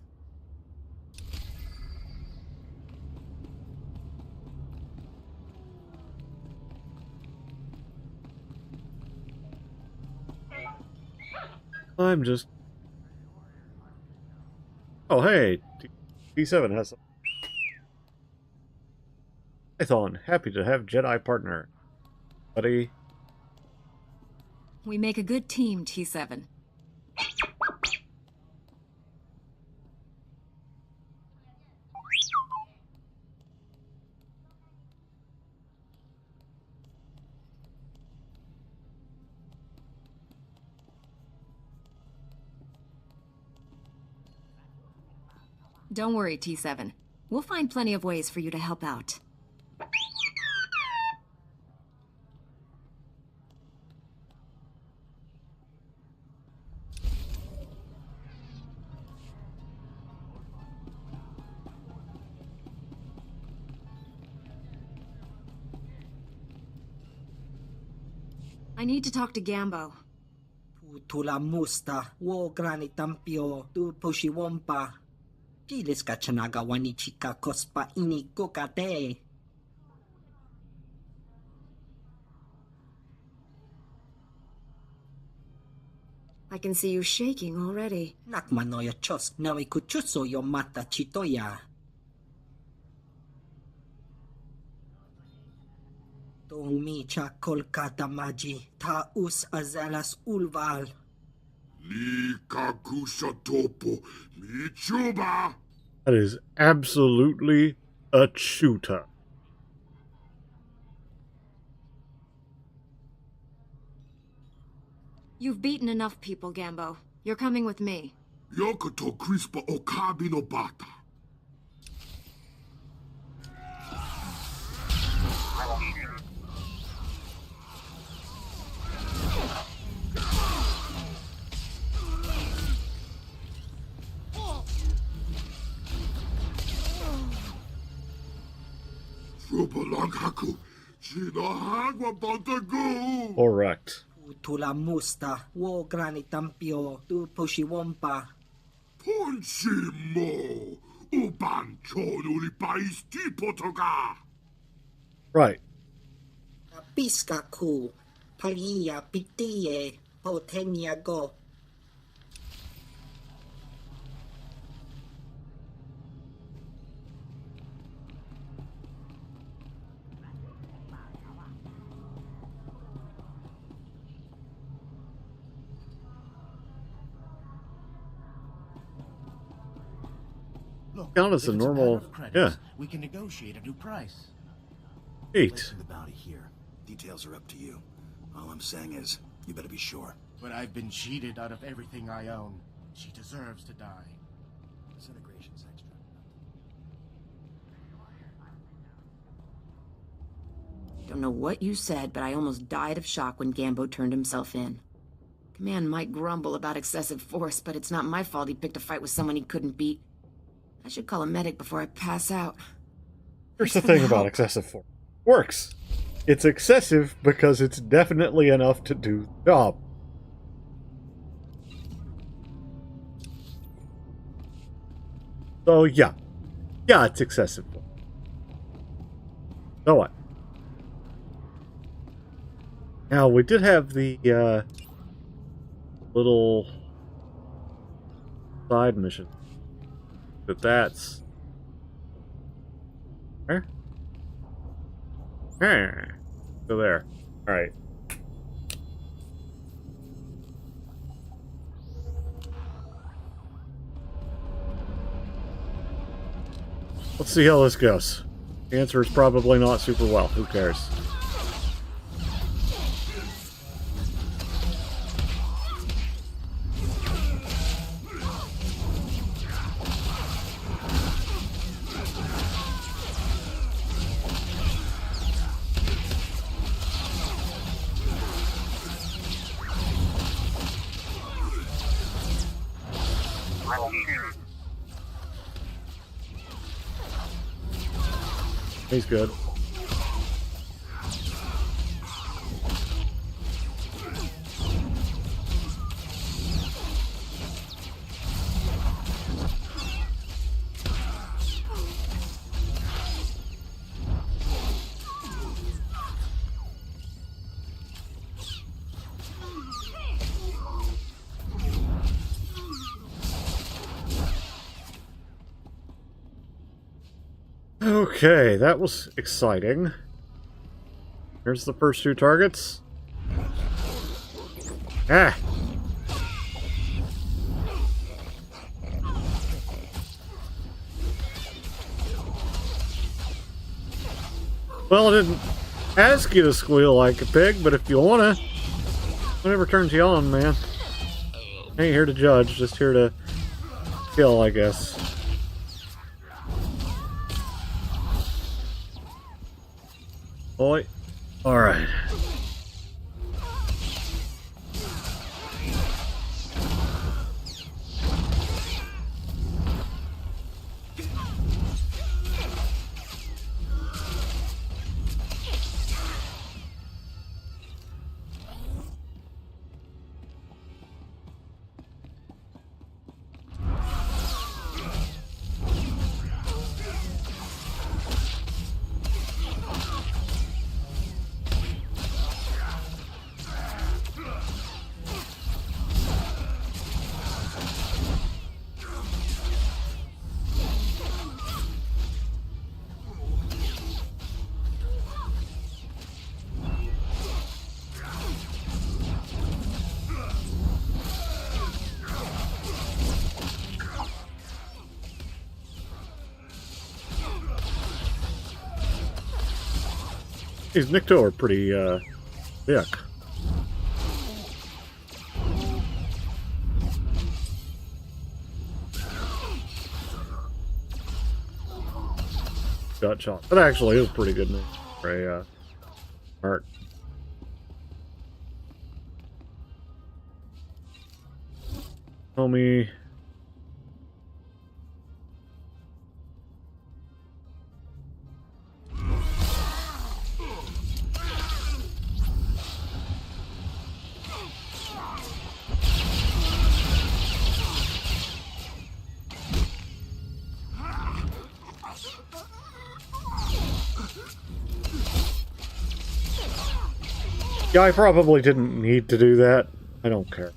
I'm just Oh, hey, T7 has some. Python, happy to have Jedi partner. Buddy. We make a good team, T7. Don't worry, T7. We'll find plenty of ways for you to help out. I need to talk to Gambo. Tula musta, wo grani tampio, tu pushiwompa. Pilis ka chanaga wani chika kospa ini kokate. I can see you shaking already. Nakmanoya chos, nawi kuchuso yo mata chitoya. Tomicha kolkata maji, ta us azalas ulval. That is absolutely a shooter. You've beaten enough people, Gambo. You're coming with me. Yokoto crispa okabi no bata. Correct. Tula musta, wo grani tampio, tu pushiwompa. Ponshimo, ubanchonu li paisti potoga. Right. Piska ku, palia pitie, potenia go. Count as a normal. Yeah. We can negotiate a new price. 8. Placing the bounty here. Details are up to you. All I'm saying is, you better be sure. But I've been cheated out of everything I own. She deserves to die. Disintegration's extra. Don't know what you said, but I almost died of shock when Gambo turned himself in. Command might grumble about excessive force, but it's not my fault he picked a fight with someone he couldn't beat. I should call a medic before I pass out. Here's the thing about excessive force. Works. It's excessive because it's definitely enough to do the job. So, yeah. Yeah, it's excessive. So what? Now, we did have the, little side mission. But that's... Where? So there. Alright. Let's see how this goes. The answer is probably not super well. Who cares? He's good. Okay, that was exciting. Here's the first 2 targets. Ah! Well, I didn't ask you to squeal like a pig, but if you wanna, whatever turns you on, man. I ain't here to judge, just here to kill, I guess. Boy. Alright. These Nikto are pretty, thick. Gut shot. That actually is pretty good name for a, art. Tell me... Yeah, I probably didn't need to do that. I don't care.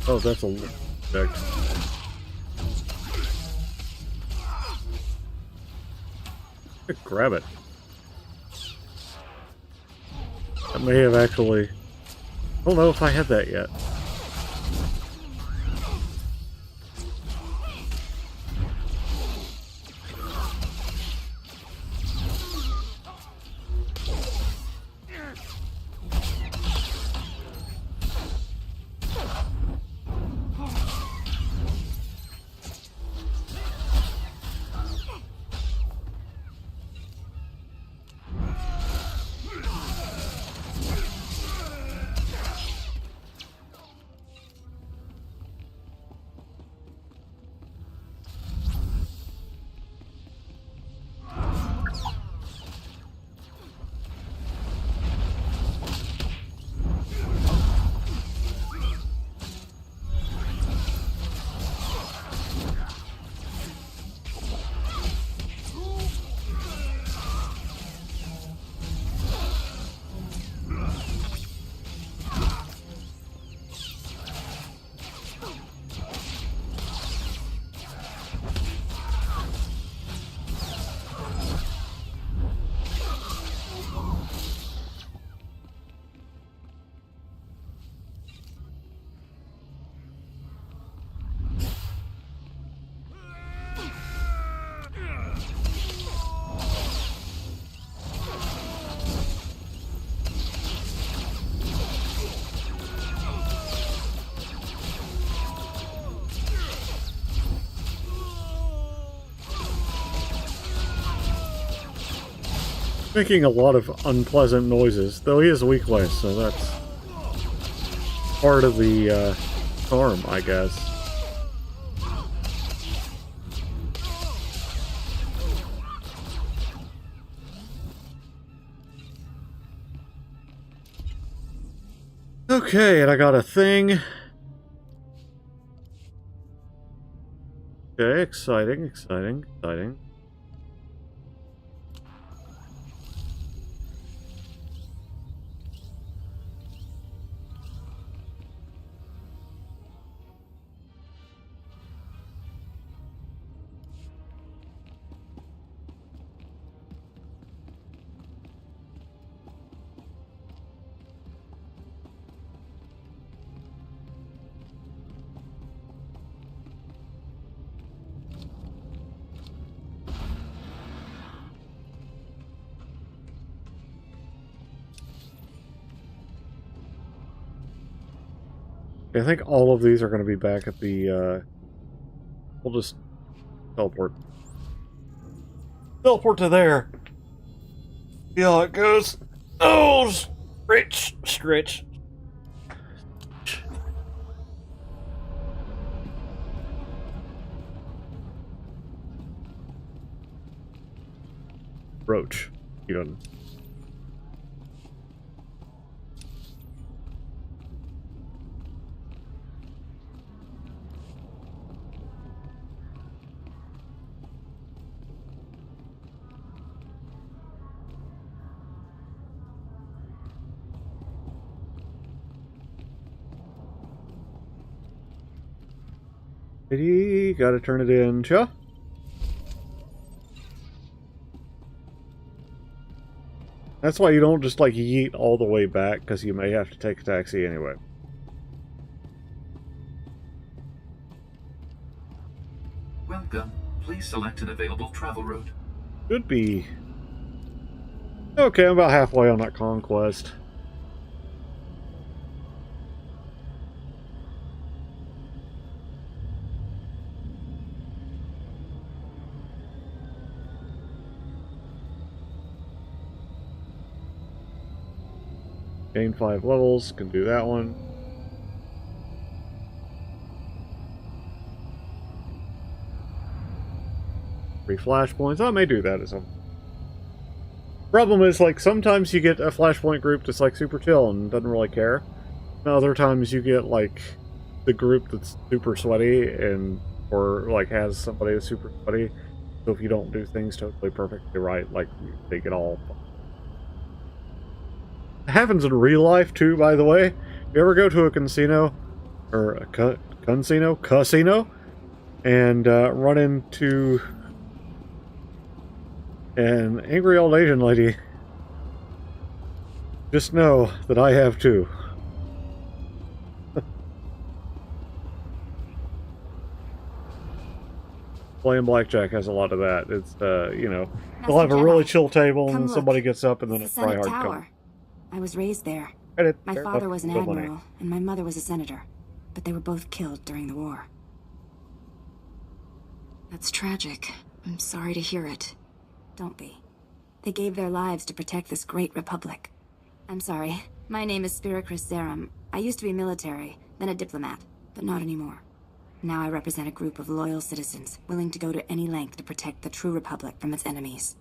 Oh, that's a deck. Grab it. That may have actually... I don't know if I had that yet. Making a lot of unpleasant noises, though he is weakless, so that's part of the charm, I guess. Okay, and I got a thing. Okay, exciting, exciting, exciting. I think all of these are going to be back at the, we'll just teleport. Teleport to there. See how it goes. Oh, stretch. Roach, even. Gotta turn it in, cha. That's why you don't just like yeet all the way back, because you may have to take a taxi anyway. Welcome. Please select an available travel route. Could be. Okay, I'm about halfway on that conquest. Gain 5 levels, can do that one. Free flashpoints, I may do that as well. Problem is, like, sometimes you get a flashpoint group that's like super chill and doesn't really care. And other times you get like the group that's super sweaty and or like has somebody that's super sweaty. So if you don't do things totally perfectly right, like they get all. It happens in real life too, by the way. You ever go to a casino or a casino, and run into an angry old Asian lady? Just know that I have too. Playing blackjack has a lot of that. It's, you know, they'll have a really chill table and somebody gets up and then it's try hard come. I was raised there. My Fair father enough. was an Good money. admiral, and my mother was a senator. But they were both killed during the war. That's tragic. I'm sorry to hear it. Don't be. They gave their lives to protect this great republic. I'm sorry. My name is Spiricris Zerum. I used to be military, then a diplomat, but not anymore. Now I represent a group of loyal citizens, willing to go to any length to protect the true republic from its enemies.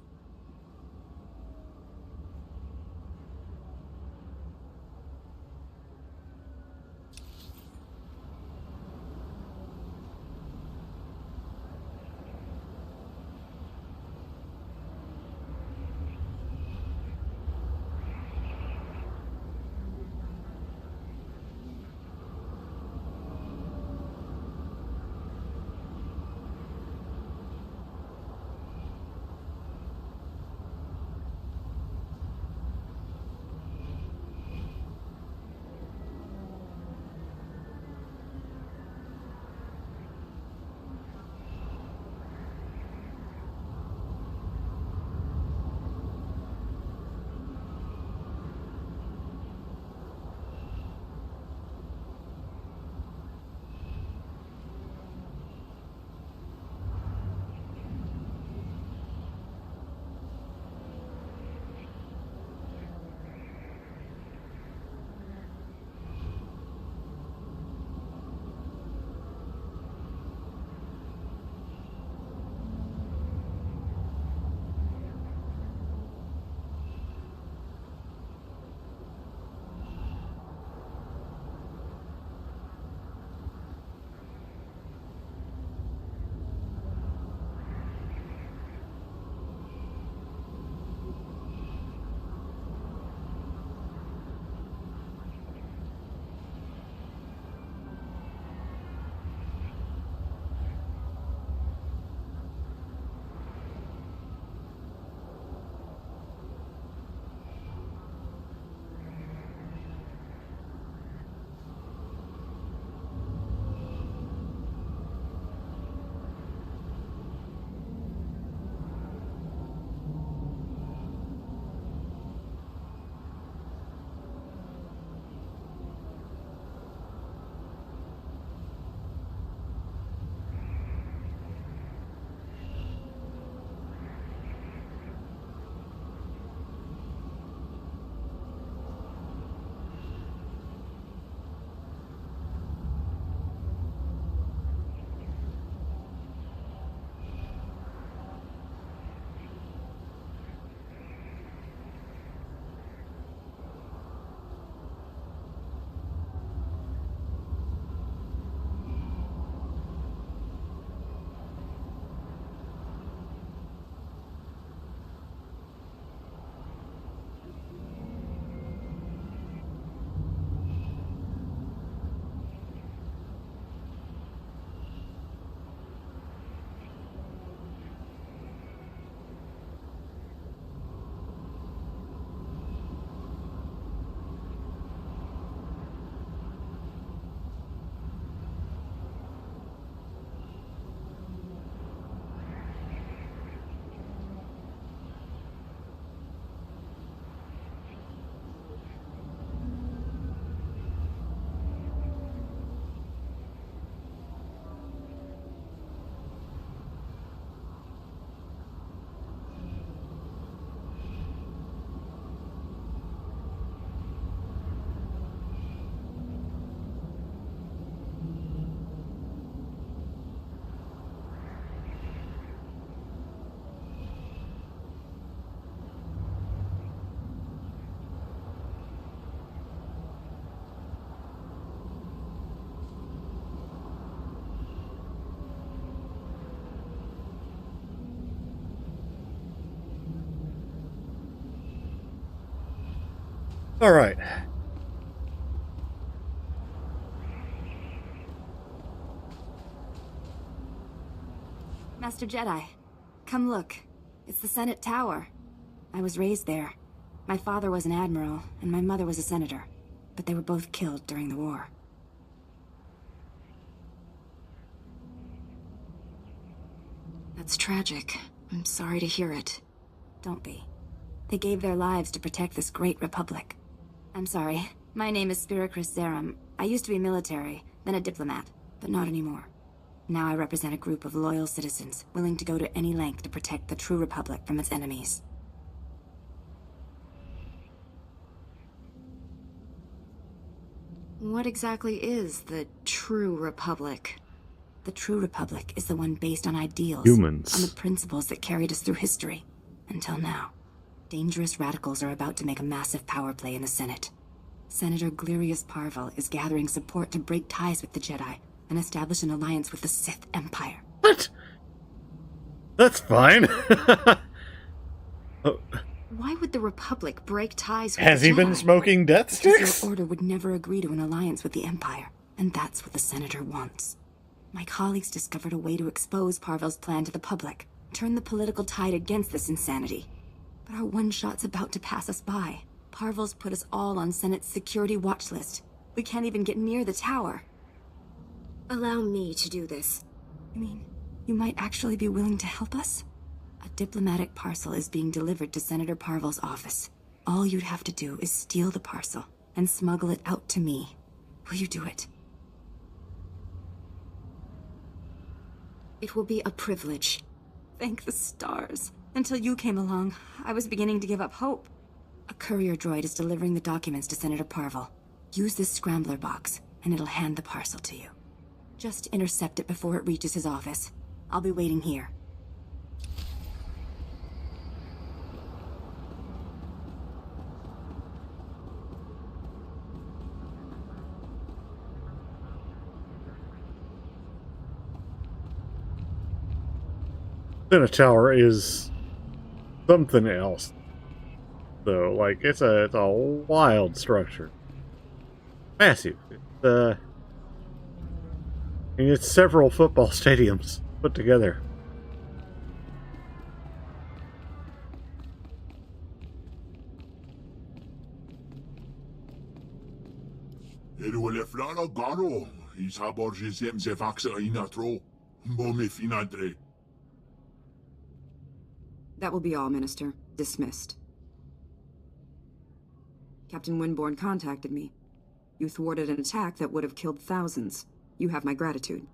All right. Master Jedi, come look. It's the Senate Tower. I was raised there. My father was an admiral, and my mother was a senator. But they were both killed during the war. That's tragic. I'm sorry to hear it. Don't be. They gave their lives to protect this great republic. I'm sorry. My name is Spiricris Zerum. I used to be military, then a diplomat, but not anymore. Now I represent a group of loyal citizens, willing to go to any length to protect the true republic from its enemies. What exactly is the true republic? The true republic is the one based on ideals. Humans. On the principles that carried us through history. Until now. Dangerous radicals are about to make a massive power play in the Senate. Senator Glirius Parvel is gathering support to break ties with the Jedi and establish an alliance with the Sith Empire. What? That's fine. Oh. Why would the Republic break ties with Has the he Jedi? been smoking death sticks? Because your order would never agree to an alliance with the Empire, and that's what the Senator wants. My colleagues discovered a way to expose Parvel's plan to the public, turn the political tide against this insanity. But our one-shot's about to pass us by. Parvel's put us all on Senate's security watch list. We can't even get near the tower. Allow me to do this. You mean, you might actually be willing to help us? A diplomatic parcel is being delivered to Senator Parvel's office. All you'd have to do is steal the parcel and smuggle it out to me. Will you do it? It will be a privilege. Thank the stars. Until you came along, I was beginning to give up hope. A courier droid is delivering the documents to Senator Parvel. Use this scrambler box, and it'll hand the parcel to you. Just intercept it before it reaches his office. I'll be waiting here. Senate Tower is something else, though. Like, it's a wild structure, massive. It's several football stadiums put together. Erole flala garo, isabor jesem zevaxa inatro, bome finadre. That will be all, Minister. Dismissed. Captain Winborn contacted me. You thwarted an attack that would have killed thousands. You have my gratitude.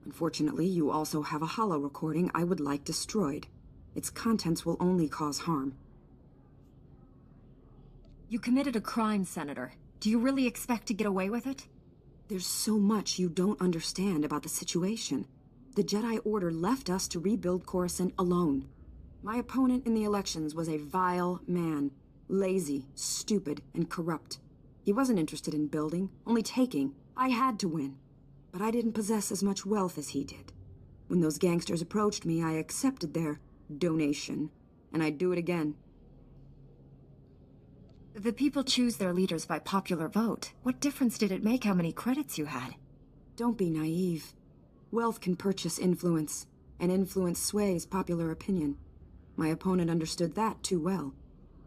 Unfortunately, you also have a holo recording I would like destroyed. Its contents will only cause harm. You committed a crime, Senator. Do you really expect to get away with it? There's so much you don't understand about the situation. The Jedi Order left us to rebuild Coruscant alone. My opponent in the elections was a vile man. Lazy, stupid, and corrupt. He wasn't interested in building, only taking. I had to win. But I didn't possess as much wealth as he did. When those gangsters approached me, I accepted their donation. And I'd do it again. The people choose their leaders by popular vote. What difference did it make how many credits you had? Don't be naive. Wealth can purchase influence, and influence sways popular opinion. My opponent understood that too well.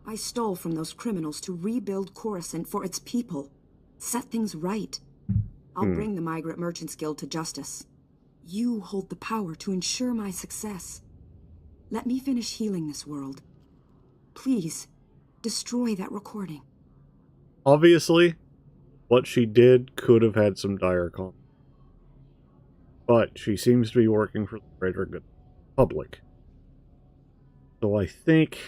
I stole from those criminals to rebuild Coruscant for its people. Set things right. I'll bring the Migrant Merchants Guild to justice. You hold the power to ensure my success. Let me finish healing this world. Please, destroy that recording. Obviously, what she did could have had some dire consequences. But she seems to be working for the greater good of the public. So I think,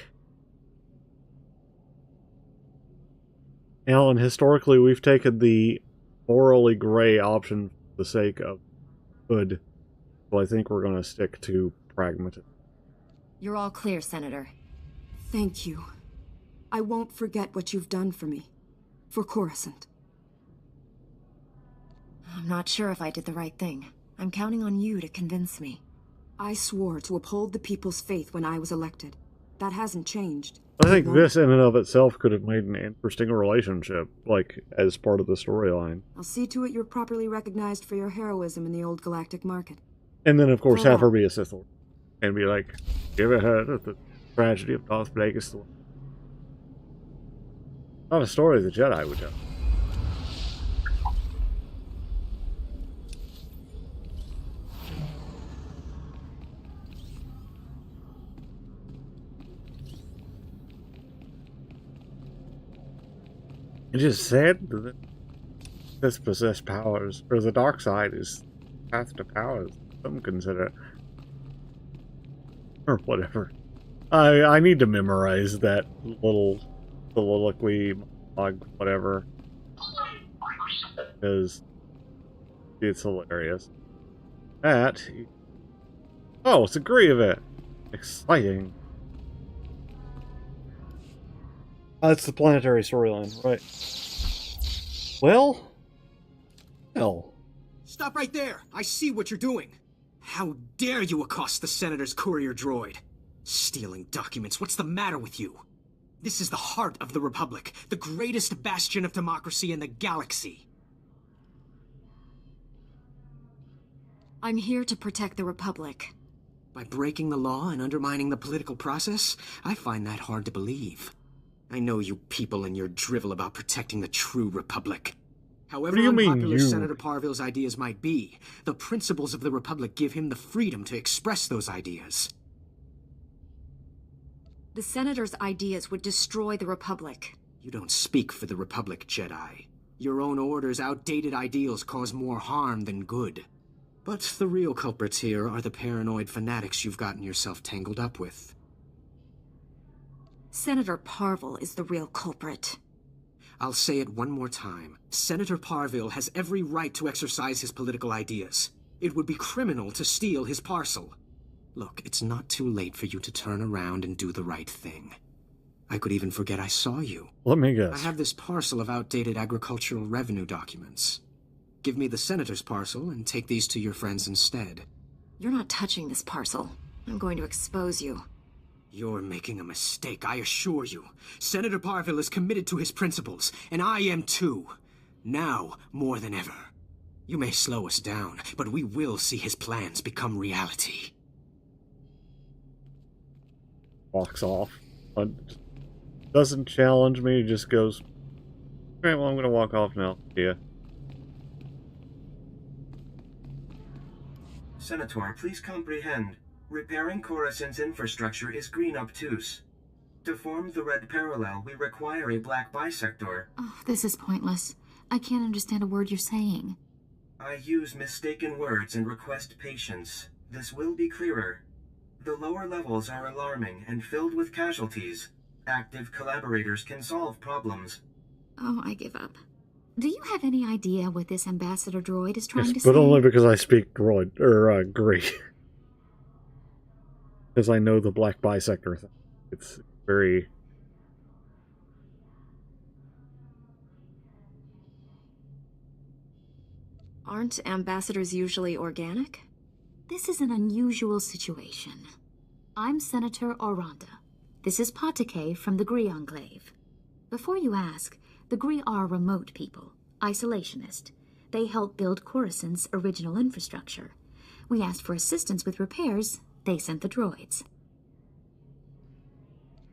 Alan, historically we've taken the morally gray option for the sake of good. So I think we're going to stick to pragmatism. You're all clear, Senator. Thank you. I won't forget what you've done for me. For Coruscant. I'm not sure if I did the right thing. I'm counting on you to convince me. I swore to uphold the people's faith when I was elected. That hasn't changed. I think this in and of itself could have made an interesting relationship, like, as part of the storyline. I'll see to it you're properly recognized for your heroism in the old galactic market. And then, of course, Farewell. have her be a Sith Lord. And be like, you ever heard of the tragedy of Darth Plagueis? Not a story the Jedi would tell. It is said that this possessed powers, or the dark side is path to powers. Some consider it. Or whatever. I need to memorize that little soliloquy, monologue, whatever. Because it's hilarious. That. Oh, it's a Grievous. Exciting. That's the planetary storyline, right? Well. Stop right there! I see what you're doing! How dare you accost the Senator's courier droid? Stealing documents, what's the matter with you? This is the heart of the Republic, the greatest bastion of democracy in the galaxy. I'm here to protect the Republic. By breaking the law and undermining the political process? I find that hard to believe. I know you people and your drivel about protecting the true Republic. However unpopular Senator Parville's ideas might be, the principles of the Republic give him the freedom to express those ideas. The Senator's ideas would destroy the Republic. You don't speak for the Republic, Jedi. Your own order's outdated ideals cause more harm than good. But the real culprits here are the paranoid fanatics you've gotten yourself tangled up with. Senator Parville is the real culprit. I'll say it one more time. Senator Parville has every right to exercise his political ideas. It would be criminal to steal his parcel. Look, it's not too late for you to turn around and do the right thing. I could even forget I saw you. Let me guess. I have this parcel of outdated agricultural revenue documents. Give me the Senator's parcel and take these to your friends instead. You're not touching this parcel. I'm going to expose you. You're making a mistake, I assure you. Senator Parville is committed to his principles, and I am too. Now, more than ever. You may slow us down, but we will see his plans become reality. Walks off. Doesn't challenge me, just goes, alright, well, I'm gonna walk off now. Yeah. SWTOR, please comprehend. Repairing Coruscant's infrastructure is green obtuse. To form the red parallel, we require a black bisector. Oh, this is pointless. I can't understand a word you're saying. I use mistaken words and request patience. This will be clearer. The lower levels are alarming and filled with casualties. Active collaborators can solve problems. Oh, I give up. Do you have any idea what this ambassador droid is trying to say? But only because I speak droid, or, Greek. Because I know the black bisector thing. It's very... Aren't ambassadors usually organic? This is an unusual situation. I'm Senator Oranda. This is Patake from the Gree Enclave. Before you ask, the Gree are remote people, isolationist. They help build Coruscant's original infrastructure. We asked for assistance with repairs. They sent the droids.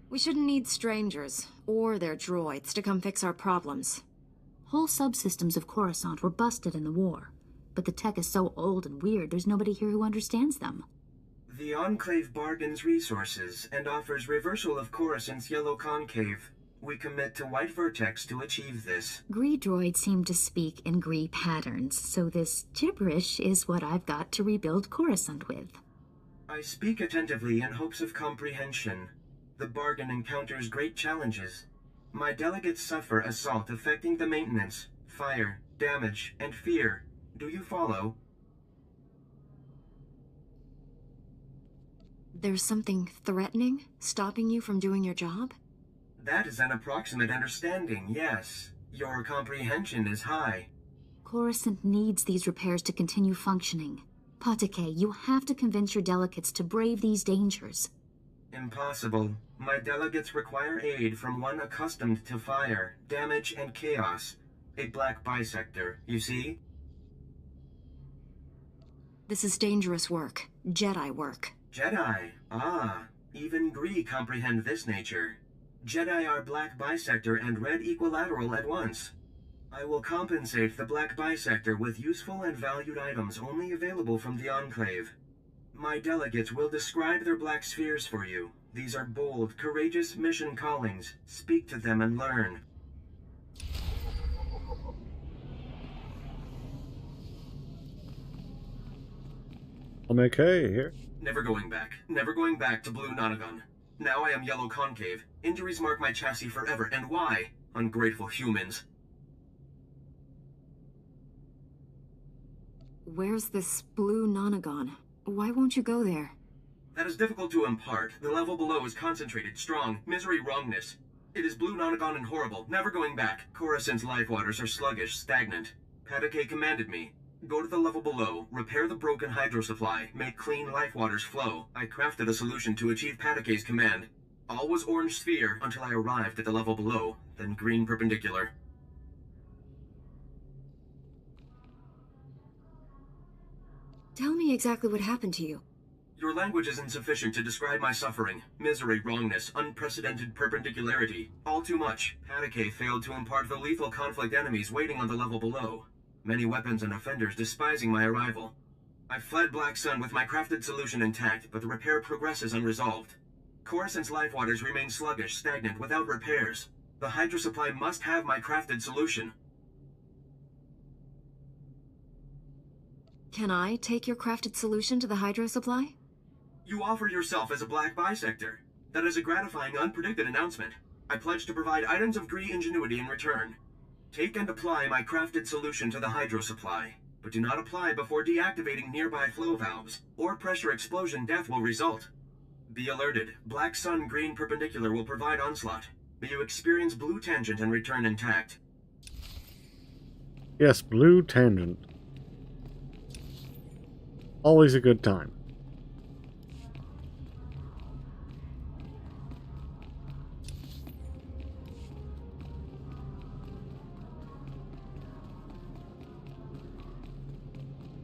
We shouldn't need strangers, or their droids, to come fix our problems. Whole subsystems of Coruscant were busted in the war. But the tech is so old and weird, there's nobody here who understands them. The Enclave bargains resources and offers reversal of Coruscant's yellow concave. We commit to white vertex to achieve this. Gree droids seem to speak in Gree patterns, so this gibberish is what I've got to rebuild Coruscant with. I speak attentively in hopes of comprehension. The bargain encounters great challenges. My delegates suffer assault affecting the maintenance, fire, damage, and fear. Do you follow? There's something threatening, stopping you from doing your job? That is an approximate understanding, yes. Your comprehension is high. Coruscant needs these repairs to continue functioning. Patake, you have to convince your delegates to brave these dangers. Impossible. My delegates require aid from one accustomed to fire, damage, and chaos. A black bisector, you see? This is dangerous work. Jedi work. Jedi? Ah, even Gree comprehend this nature. Jedi are black bisector and red equilateral at once. I will compensate the black bisector with useful and valued items only available from the Enclave. My delegates will describe their black spheres for you. These are bold, courageous mission callings. Speak to them and learn. I'll make hay here. Never going back. Never going back to Blue Nonagon. Now I am Yellow Concave. Injuries mark my chassis forever, and why? Ungrateful humans. Where's this Blue Nonagon? Why won't you go there? That is difficult to impart. The level below is concentrated, strong, misery, wrongness. It is Blue Nonagon and horrible, never going back. Coruscant's life waters are sluggish, stagnant. Patake commanded me. Go to the level below, repair the broken hydro supply, make clean life waters flow. I crafted a solution to achieve Patake's command. All was orange sphere until I arrived at the level below, then green perpendicular. Tell me exactly what happened to you. Your language is insufficient to describe my suffering. Misery, wrongness, unprecedented perpendicularity. All too much. Patake failed to impart the lethal conflict enemies waiting on the level below. Many weapons and offenders despising my arrival. I fled Black Sun with my crafted solution intact, but the repair progresses unresolved. Coruscant's life waters remain sluggish, stagnant, without repairs. The hydro supply must have my crafted solution. Can I take your crafted solution to the hydro supply? You offer yourself as a black bisector. That is a gratifying, unpredicted announcement. I pledge to provide items of Gree ingenuity in return. Take and apply my crafted solution to the hydro supply, but do not apply before deactivating nearby flow valves, or pressure explosion death will result. Be alerted. Black Sun green perpendicular will provide onslaught. May you experience blue tangent and return intact. Yes, blue tangent. Always a good time.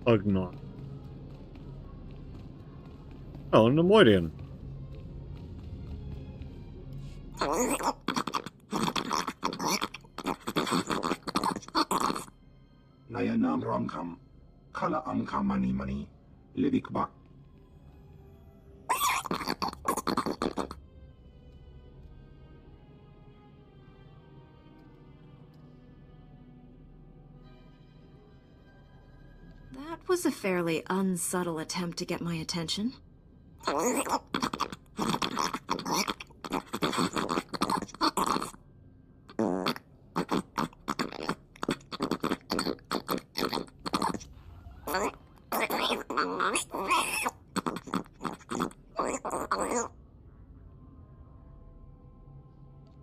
Ugnaught. Oh, Nemoidian. Nayanam Ramkam, Kala Amkam Mani Mani, Libik Bak. That was a fairly unsubtle attempt to get my attention.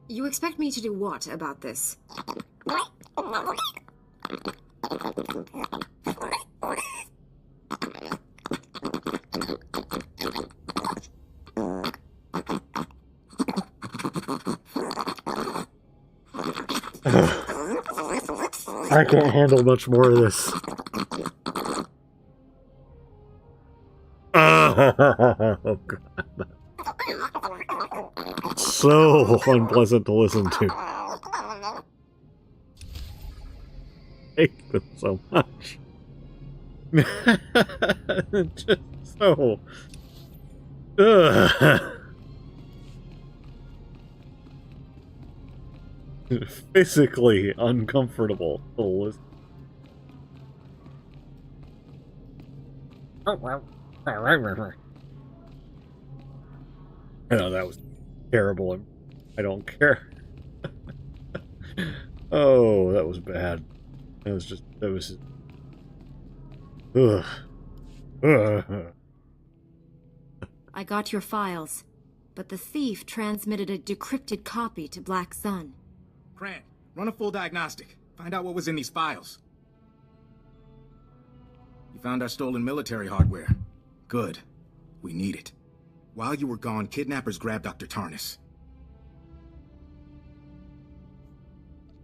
You expect me to do what about this? I can't handle much more of this. Oh, God. So unpleasant to listen to. I hate them so much. Just so... physically uncomfortable to listen. No, that was terrible. I don't care. Oh, that was bad. That was just... That was... Ugh. I got your files, but the thief transmitted a decrypted copy to Black Sun. Grant, run a full diagnostic. Find out what was in these files. You found our stolen military hardware. Good. We need it. While you were gone, kidnappers grabbed Dr. Tarnis.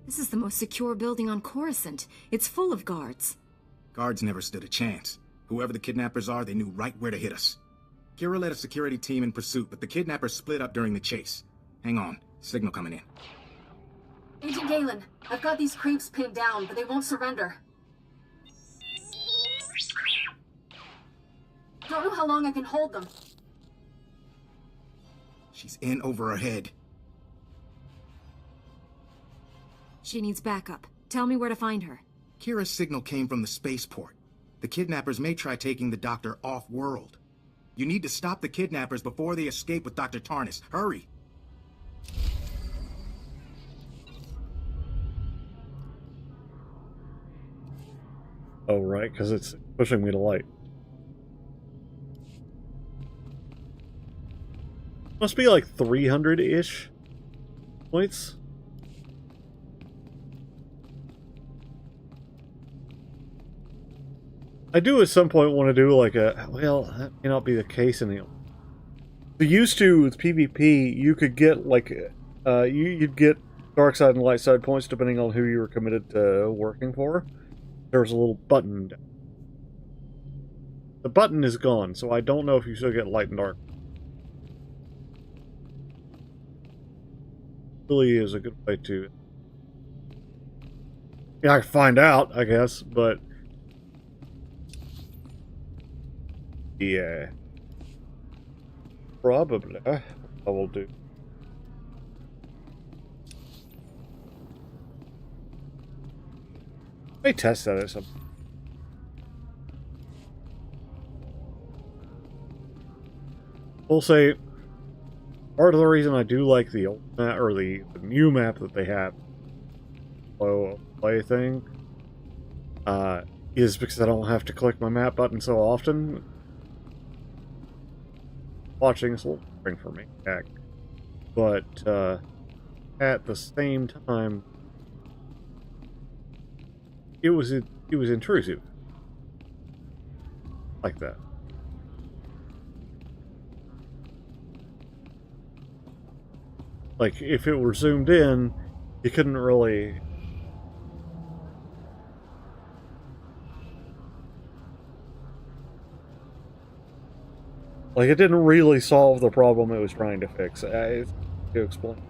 This is the most secure building on Coruscant. It's full of guards. Guards never stood a chance. Whoever the kidnappers are, they knew right where to hit us. Kira led a security team in pursuit, but the kidnappers split up during the chase. Hang on. Signal coming in. Agent Galen, I've got these creeps pinned down, but they won't surrender. Don't know how long I can hold them. She's in over her head. She needs backup. Tell me where to find her. Kira's signal came from the spaceport. The kidnappers may try taking the doctor off-world. You need to stop the kidnappers before they escape with Dr. Tarnis. Hurry! Oh, right, because it's pushing me to light. Must be like 300-ish points. I do at some point want to do like a... Well, that may not be the case anymore. So used to, with PvP, you could get like... you'd get dark side and light side points depending on who you were committed to working for. There was a little button. The button is gone, so I don't know if you still get light and dark. Really is a good way to... Yeah, I can find out, I guess, but... Yeah. Probably. I will do. Let me test that at some... We'll say... Part of the reason I do like the old map, or the new map that they have, slow play thing, is because I don't have to click my map button so often. Watching is a little boring for me, heck. But at the same time, it was intrusive, like that. Like, if it were zoomed in, you couldn't really... Like, it didn't really solve the problem it was trying to fix. It's hard to explain.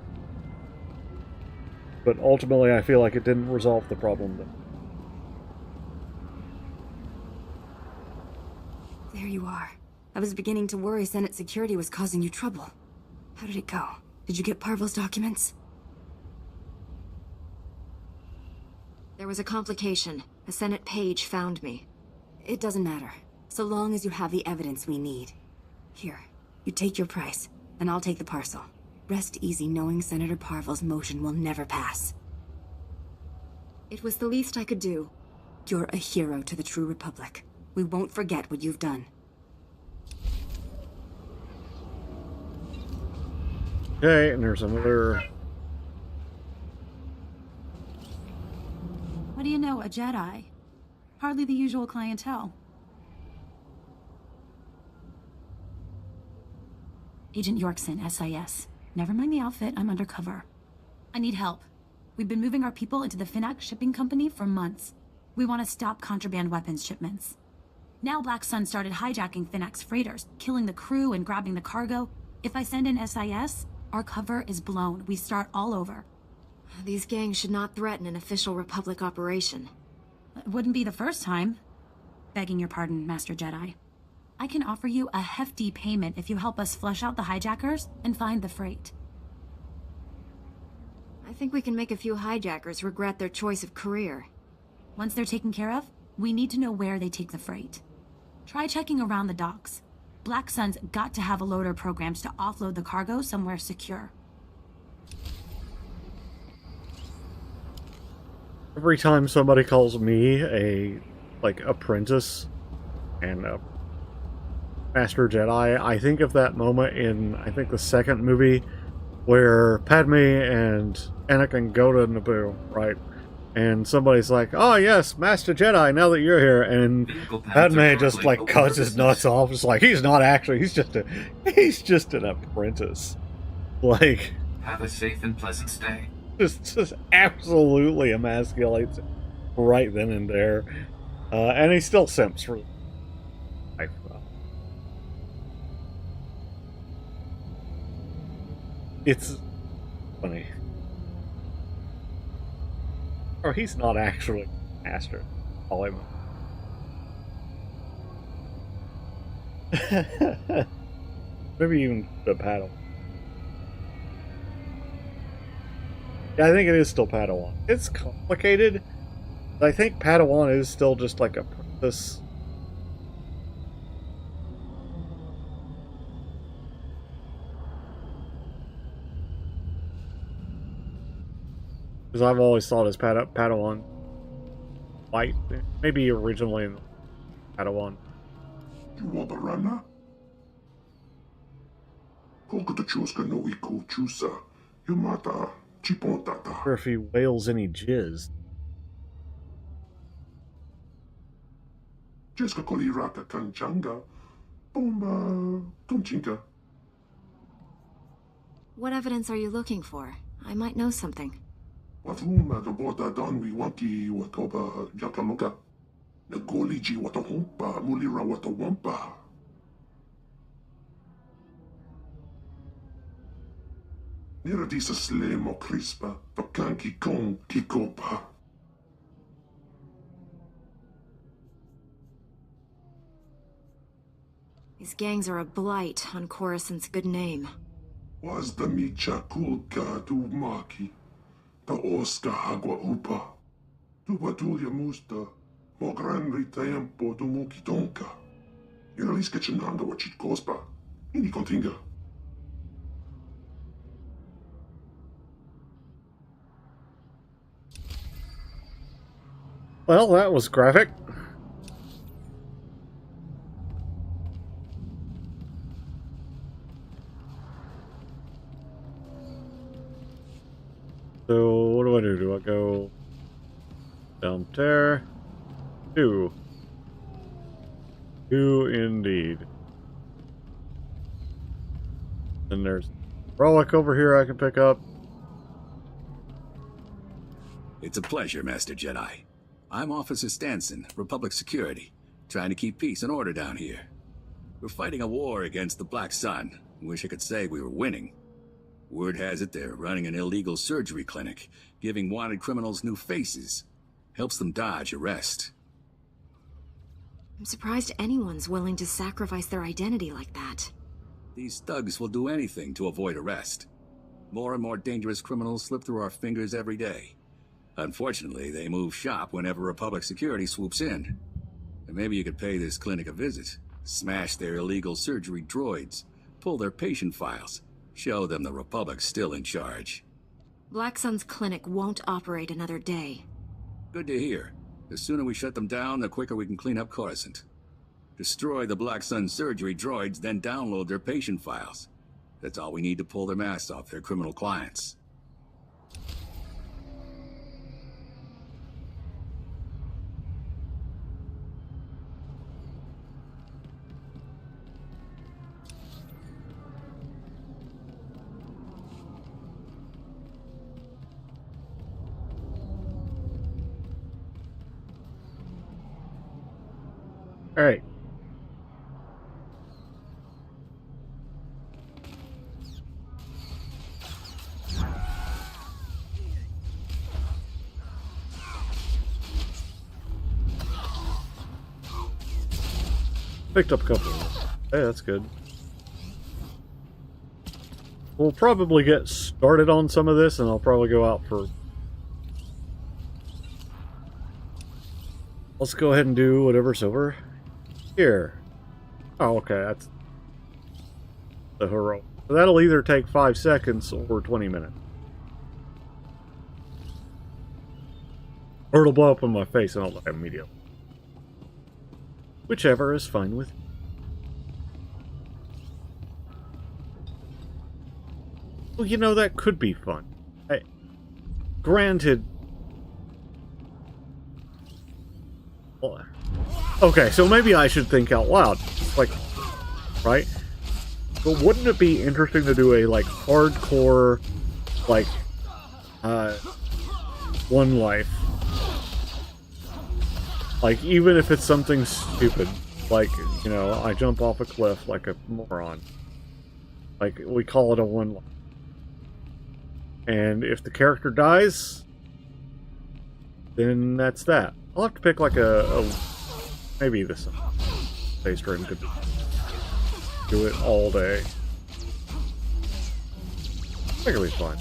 But ultimately, I feel like it didn't resolve the problem. There you are. I was beginning to worry Senate security was causing you trouble. How did it go? Did you get Parvel's documents? There was a complication. A Senate page found me. It doesn't matter, so long as you have the evidence we need. Here, you take your price, and I'll take the parcel. Rest easy knowing Senator Parvel's motion will never pass. It was the least I could do. You're a hero to the True Republic. We won't forget what you've done. Okay, and there's another... What do you know, a Jedi? Hardly the usual clientele. Agent Yorkson, SIS. Never mind the outfit, I'm undercover. I need help. We've been moving our people into the Finnac shipping company for months. We want to stop contraband weapons shipments. Now Black Sun started hijacking Finnac's freighters, killing the crew and grabbing the cargo. If I send in SIS, our cover is blown. We start all over. These gangs should not threaten an official Republic operation. It wouldn't be the first time. Begging your pardon, Master Jedi. I can offer you a hefty payment if you help us flush out the hijackers and find the freight. I think we can make a few hijackers regret their choice of career. Once they're taken care of, we need to know where they take the freight. Try checking around the docks. Black Sun's got to have a loader programs to offload the cargo somewhere secure. Every time somebody calls me a, apprentice and a Master Jedi, I think of that moment in, I think, the second movie where Padme and Anakin go to Naboo, right? and somebody's like, "Oh yes, Master Jedi, now that you're here," and Padme just like cuts his nuts off. It's like he's not actually, he's just an apprentice. Like, Have a safe and pleasant stay. just absolutely emasculates him right then and there. And he still simps for life. It's funny. Or he's not actually a master. Call him. Maybe even the Padawan. Yeah, I think it is still Padawan. It's complicated. I think Padawan is still just like a apprentice. Because I've always thought as Padawan white. Maybe originally in Padawan. You want a runner? Kolkata chuska no iko chusa. You mata chipontata. Or if he wails any jizz. Jeska koliraka kanchanga. Bomba tomchinka. What evidence are you looking for? I might know something. Wafuma the border don we wanki watoba yakaloka. Nagoliji watahompa mulira watawampa. Niradisa slemo crispa, vakanki kong kikopa. These gangs are a blight on Coruscant's good name. Was the micha kulka tu maki. Ta oska agua upa. Tu batulia musta. Mo gran ritempo tu muki tonka. Iraliska chenanga wachit kospa. Ini kontinga. Well, that was graphic. So, what do I do? Do I go down there? Two. Two indeed. And there's relic over here I can pick up. It's a pleasure, Master Jedi. I'm Officer Stanson, Republic Security, trying to keep peace and order down here. We're fighting a war against the Black Sun. Wish I could say we were winning. Word has it they're running an illegal surgery clinic, giving wanted criminals new faces. Helps them dodge arrest. I'm surprised anyone's willing to sacrifice their identity like that. These thugs will do anything to avoid arrest. More and more dangerous criminals slip through our fingers every day. Unfortunately, they move shop whenever Republic Security swoops in. And maybe you could pay this clinic a visit. Smash their illegal surgery droids. Pull their patient files. Show them the Republic's still in charge. Black Sun's clinic won't operate another day. Good to hear. The sooner we shut them down, the quicker we can clean up Coruscant. Destroy the Black Sun surgery droids, then download their patient files. That's all we need to pull their masks off their criminal clients. All right. Picked up a couple of them. Hey, that's good. We'll probably get started on some of this, and I'll probably go out for... Let's go ahead and do whatever's over here. Oh, okay, that's the hero. So that'll either take 5 seconds or 20 minutes. Or it'll blow up in my face and I'll die immediately. Whichever is fine with me. Well, you know, that could be fun. Granted, Okay, so maybe I should think out loud. Like, right? But wouldn't it be interesting to do a, like, hardcore, like, one life? Like, even if it's something stupid. Like, you know, I jump off a cliff like a moron. Like, we call it a one life. And if the character dies, then that's that. I'll have to pick like maybe this space stream could do it all day. I think it'll be fun.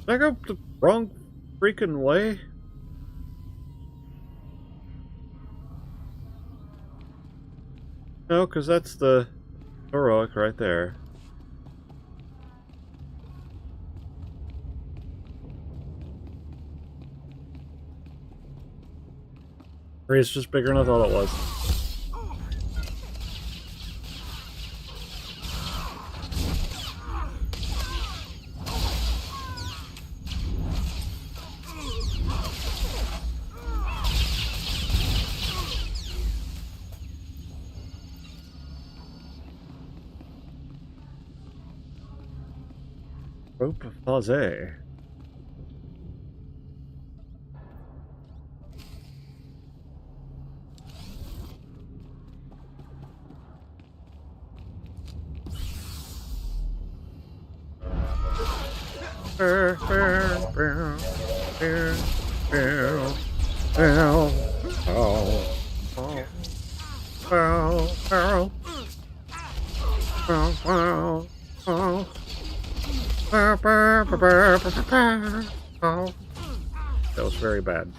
Did I go the wrong freaking way? No, because that's the heroic right there. It's just bigger than I thought it was. Rope of Pause. That was very bad.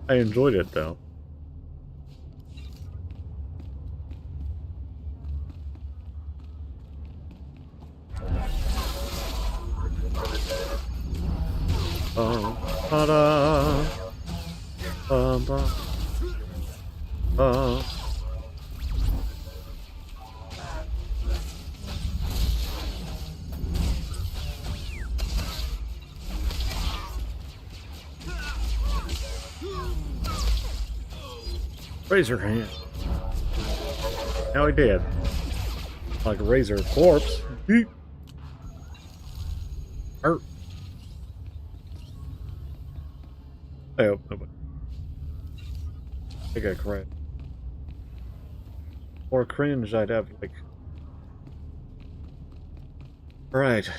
I enjoyed it though. Razor hand. Now he did. Like a razor corpse. Hurt. I hope nobody. I got correct. Or cringe, I'd have like. Right.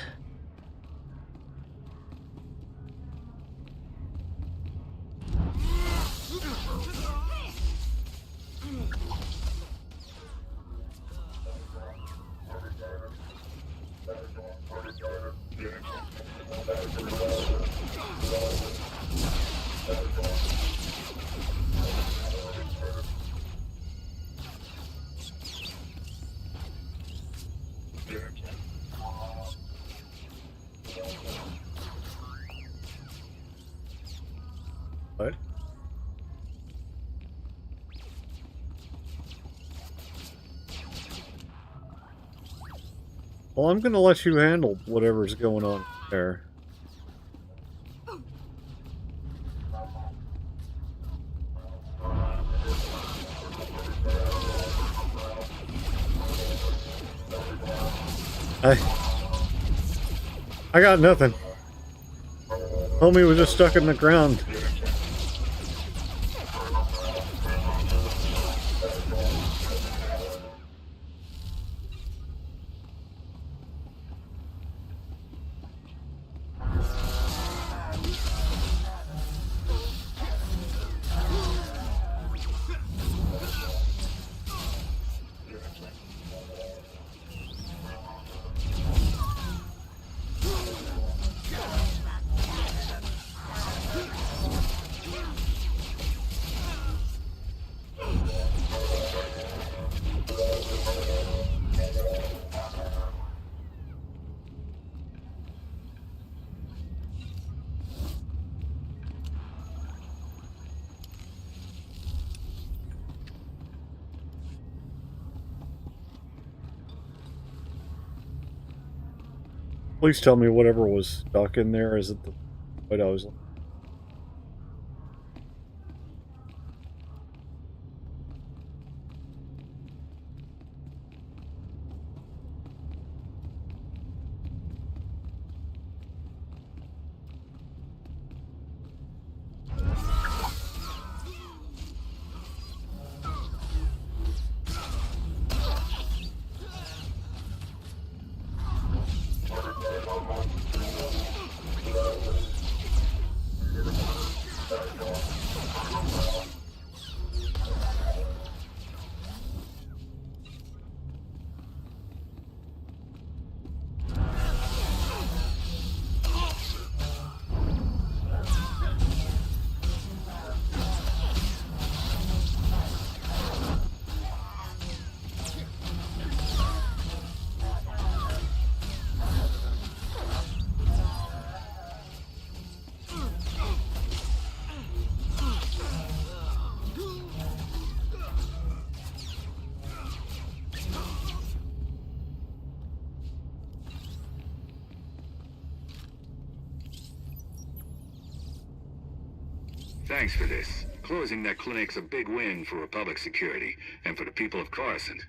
What? Well, I'm gonna let you handle whatever's going on there. I got nothing. Homie was just stuck in the ground. Please tell me whatever was stuck in there isn't the what I was. Thanks for this. Closing that clinic's a big win for Republic security and for the people of Coruscant.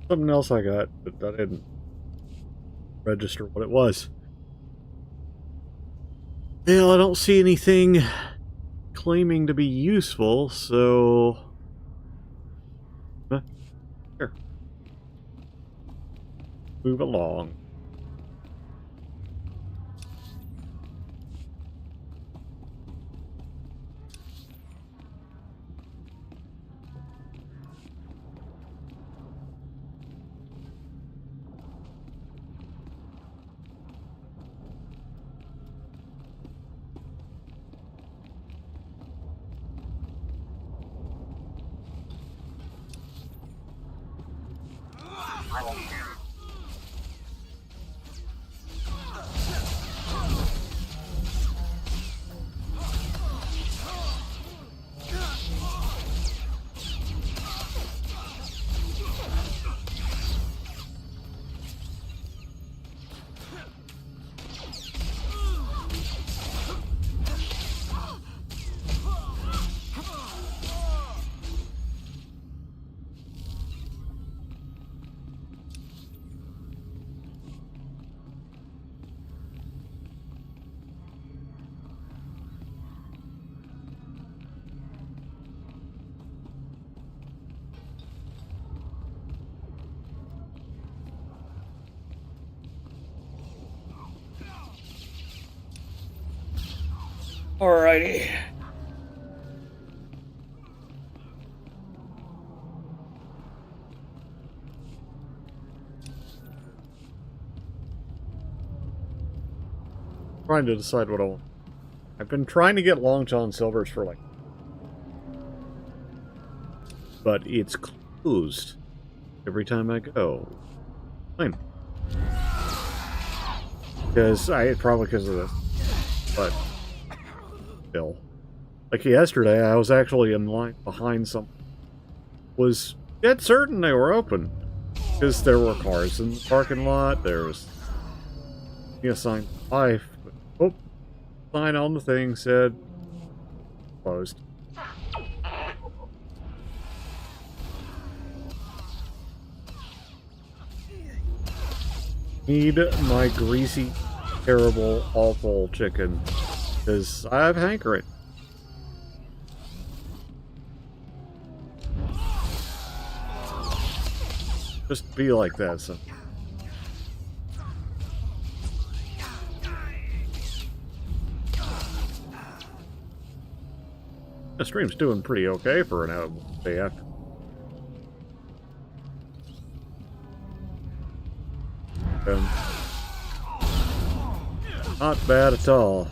Something else I got, but I didn't register what it was. Well, I don't see anything claiming to be useful, so... Here. Move along. Alrighty. Trying to decide what I want. I've been trying to get Long John Silver's for but it's closed every time I go. Fine. Because probably because of this. But still. Like yesterday, I was actually in line behind some. Was dead certain they were open. Because there were cars in the parking lot. There was a sign life. Oh, sign on the thing said closed. Need my greasy, terrible, awful chicken. Because I have hankering. Just be like that, so. The stream's doing pretty okay for an out day after. Not bad at all.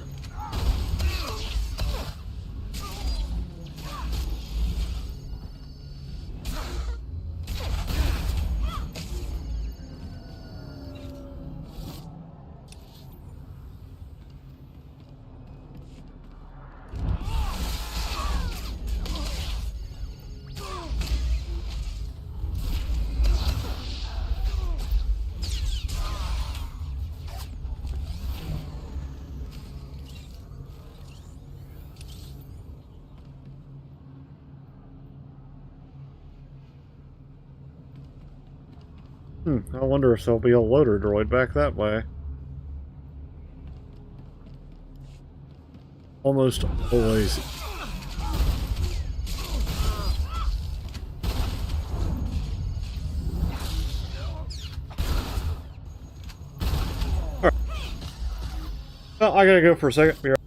I wonder if there'll be a loader droid back that way. Almost always. Alright. Well, I gotta go for a second.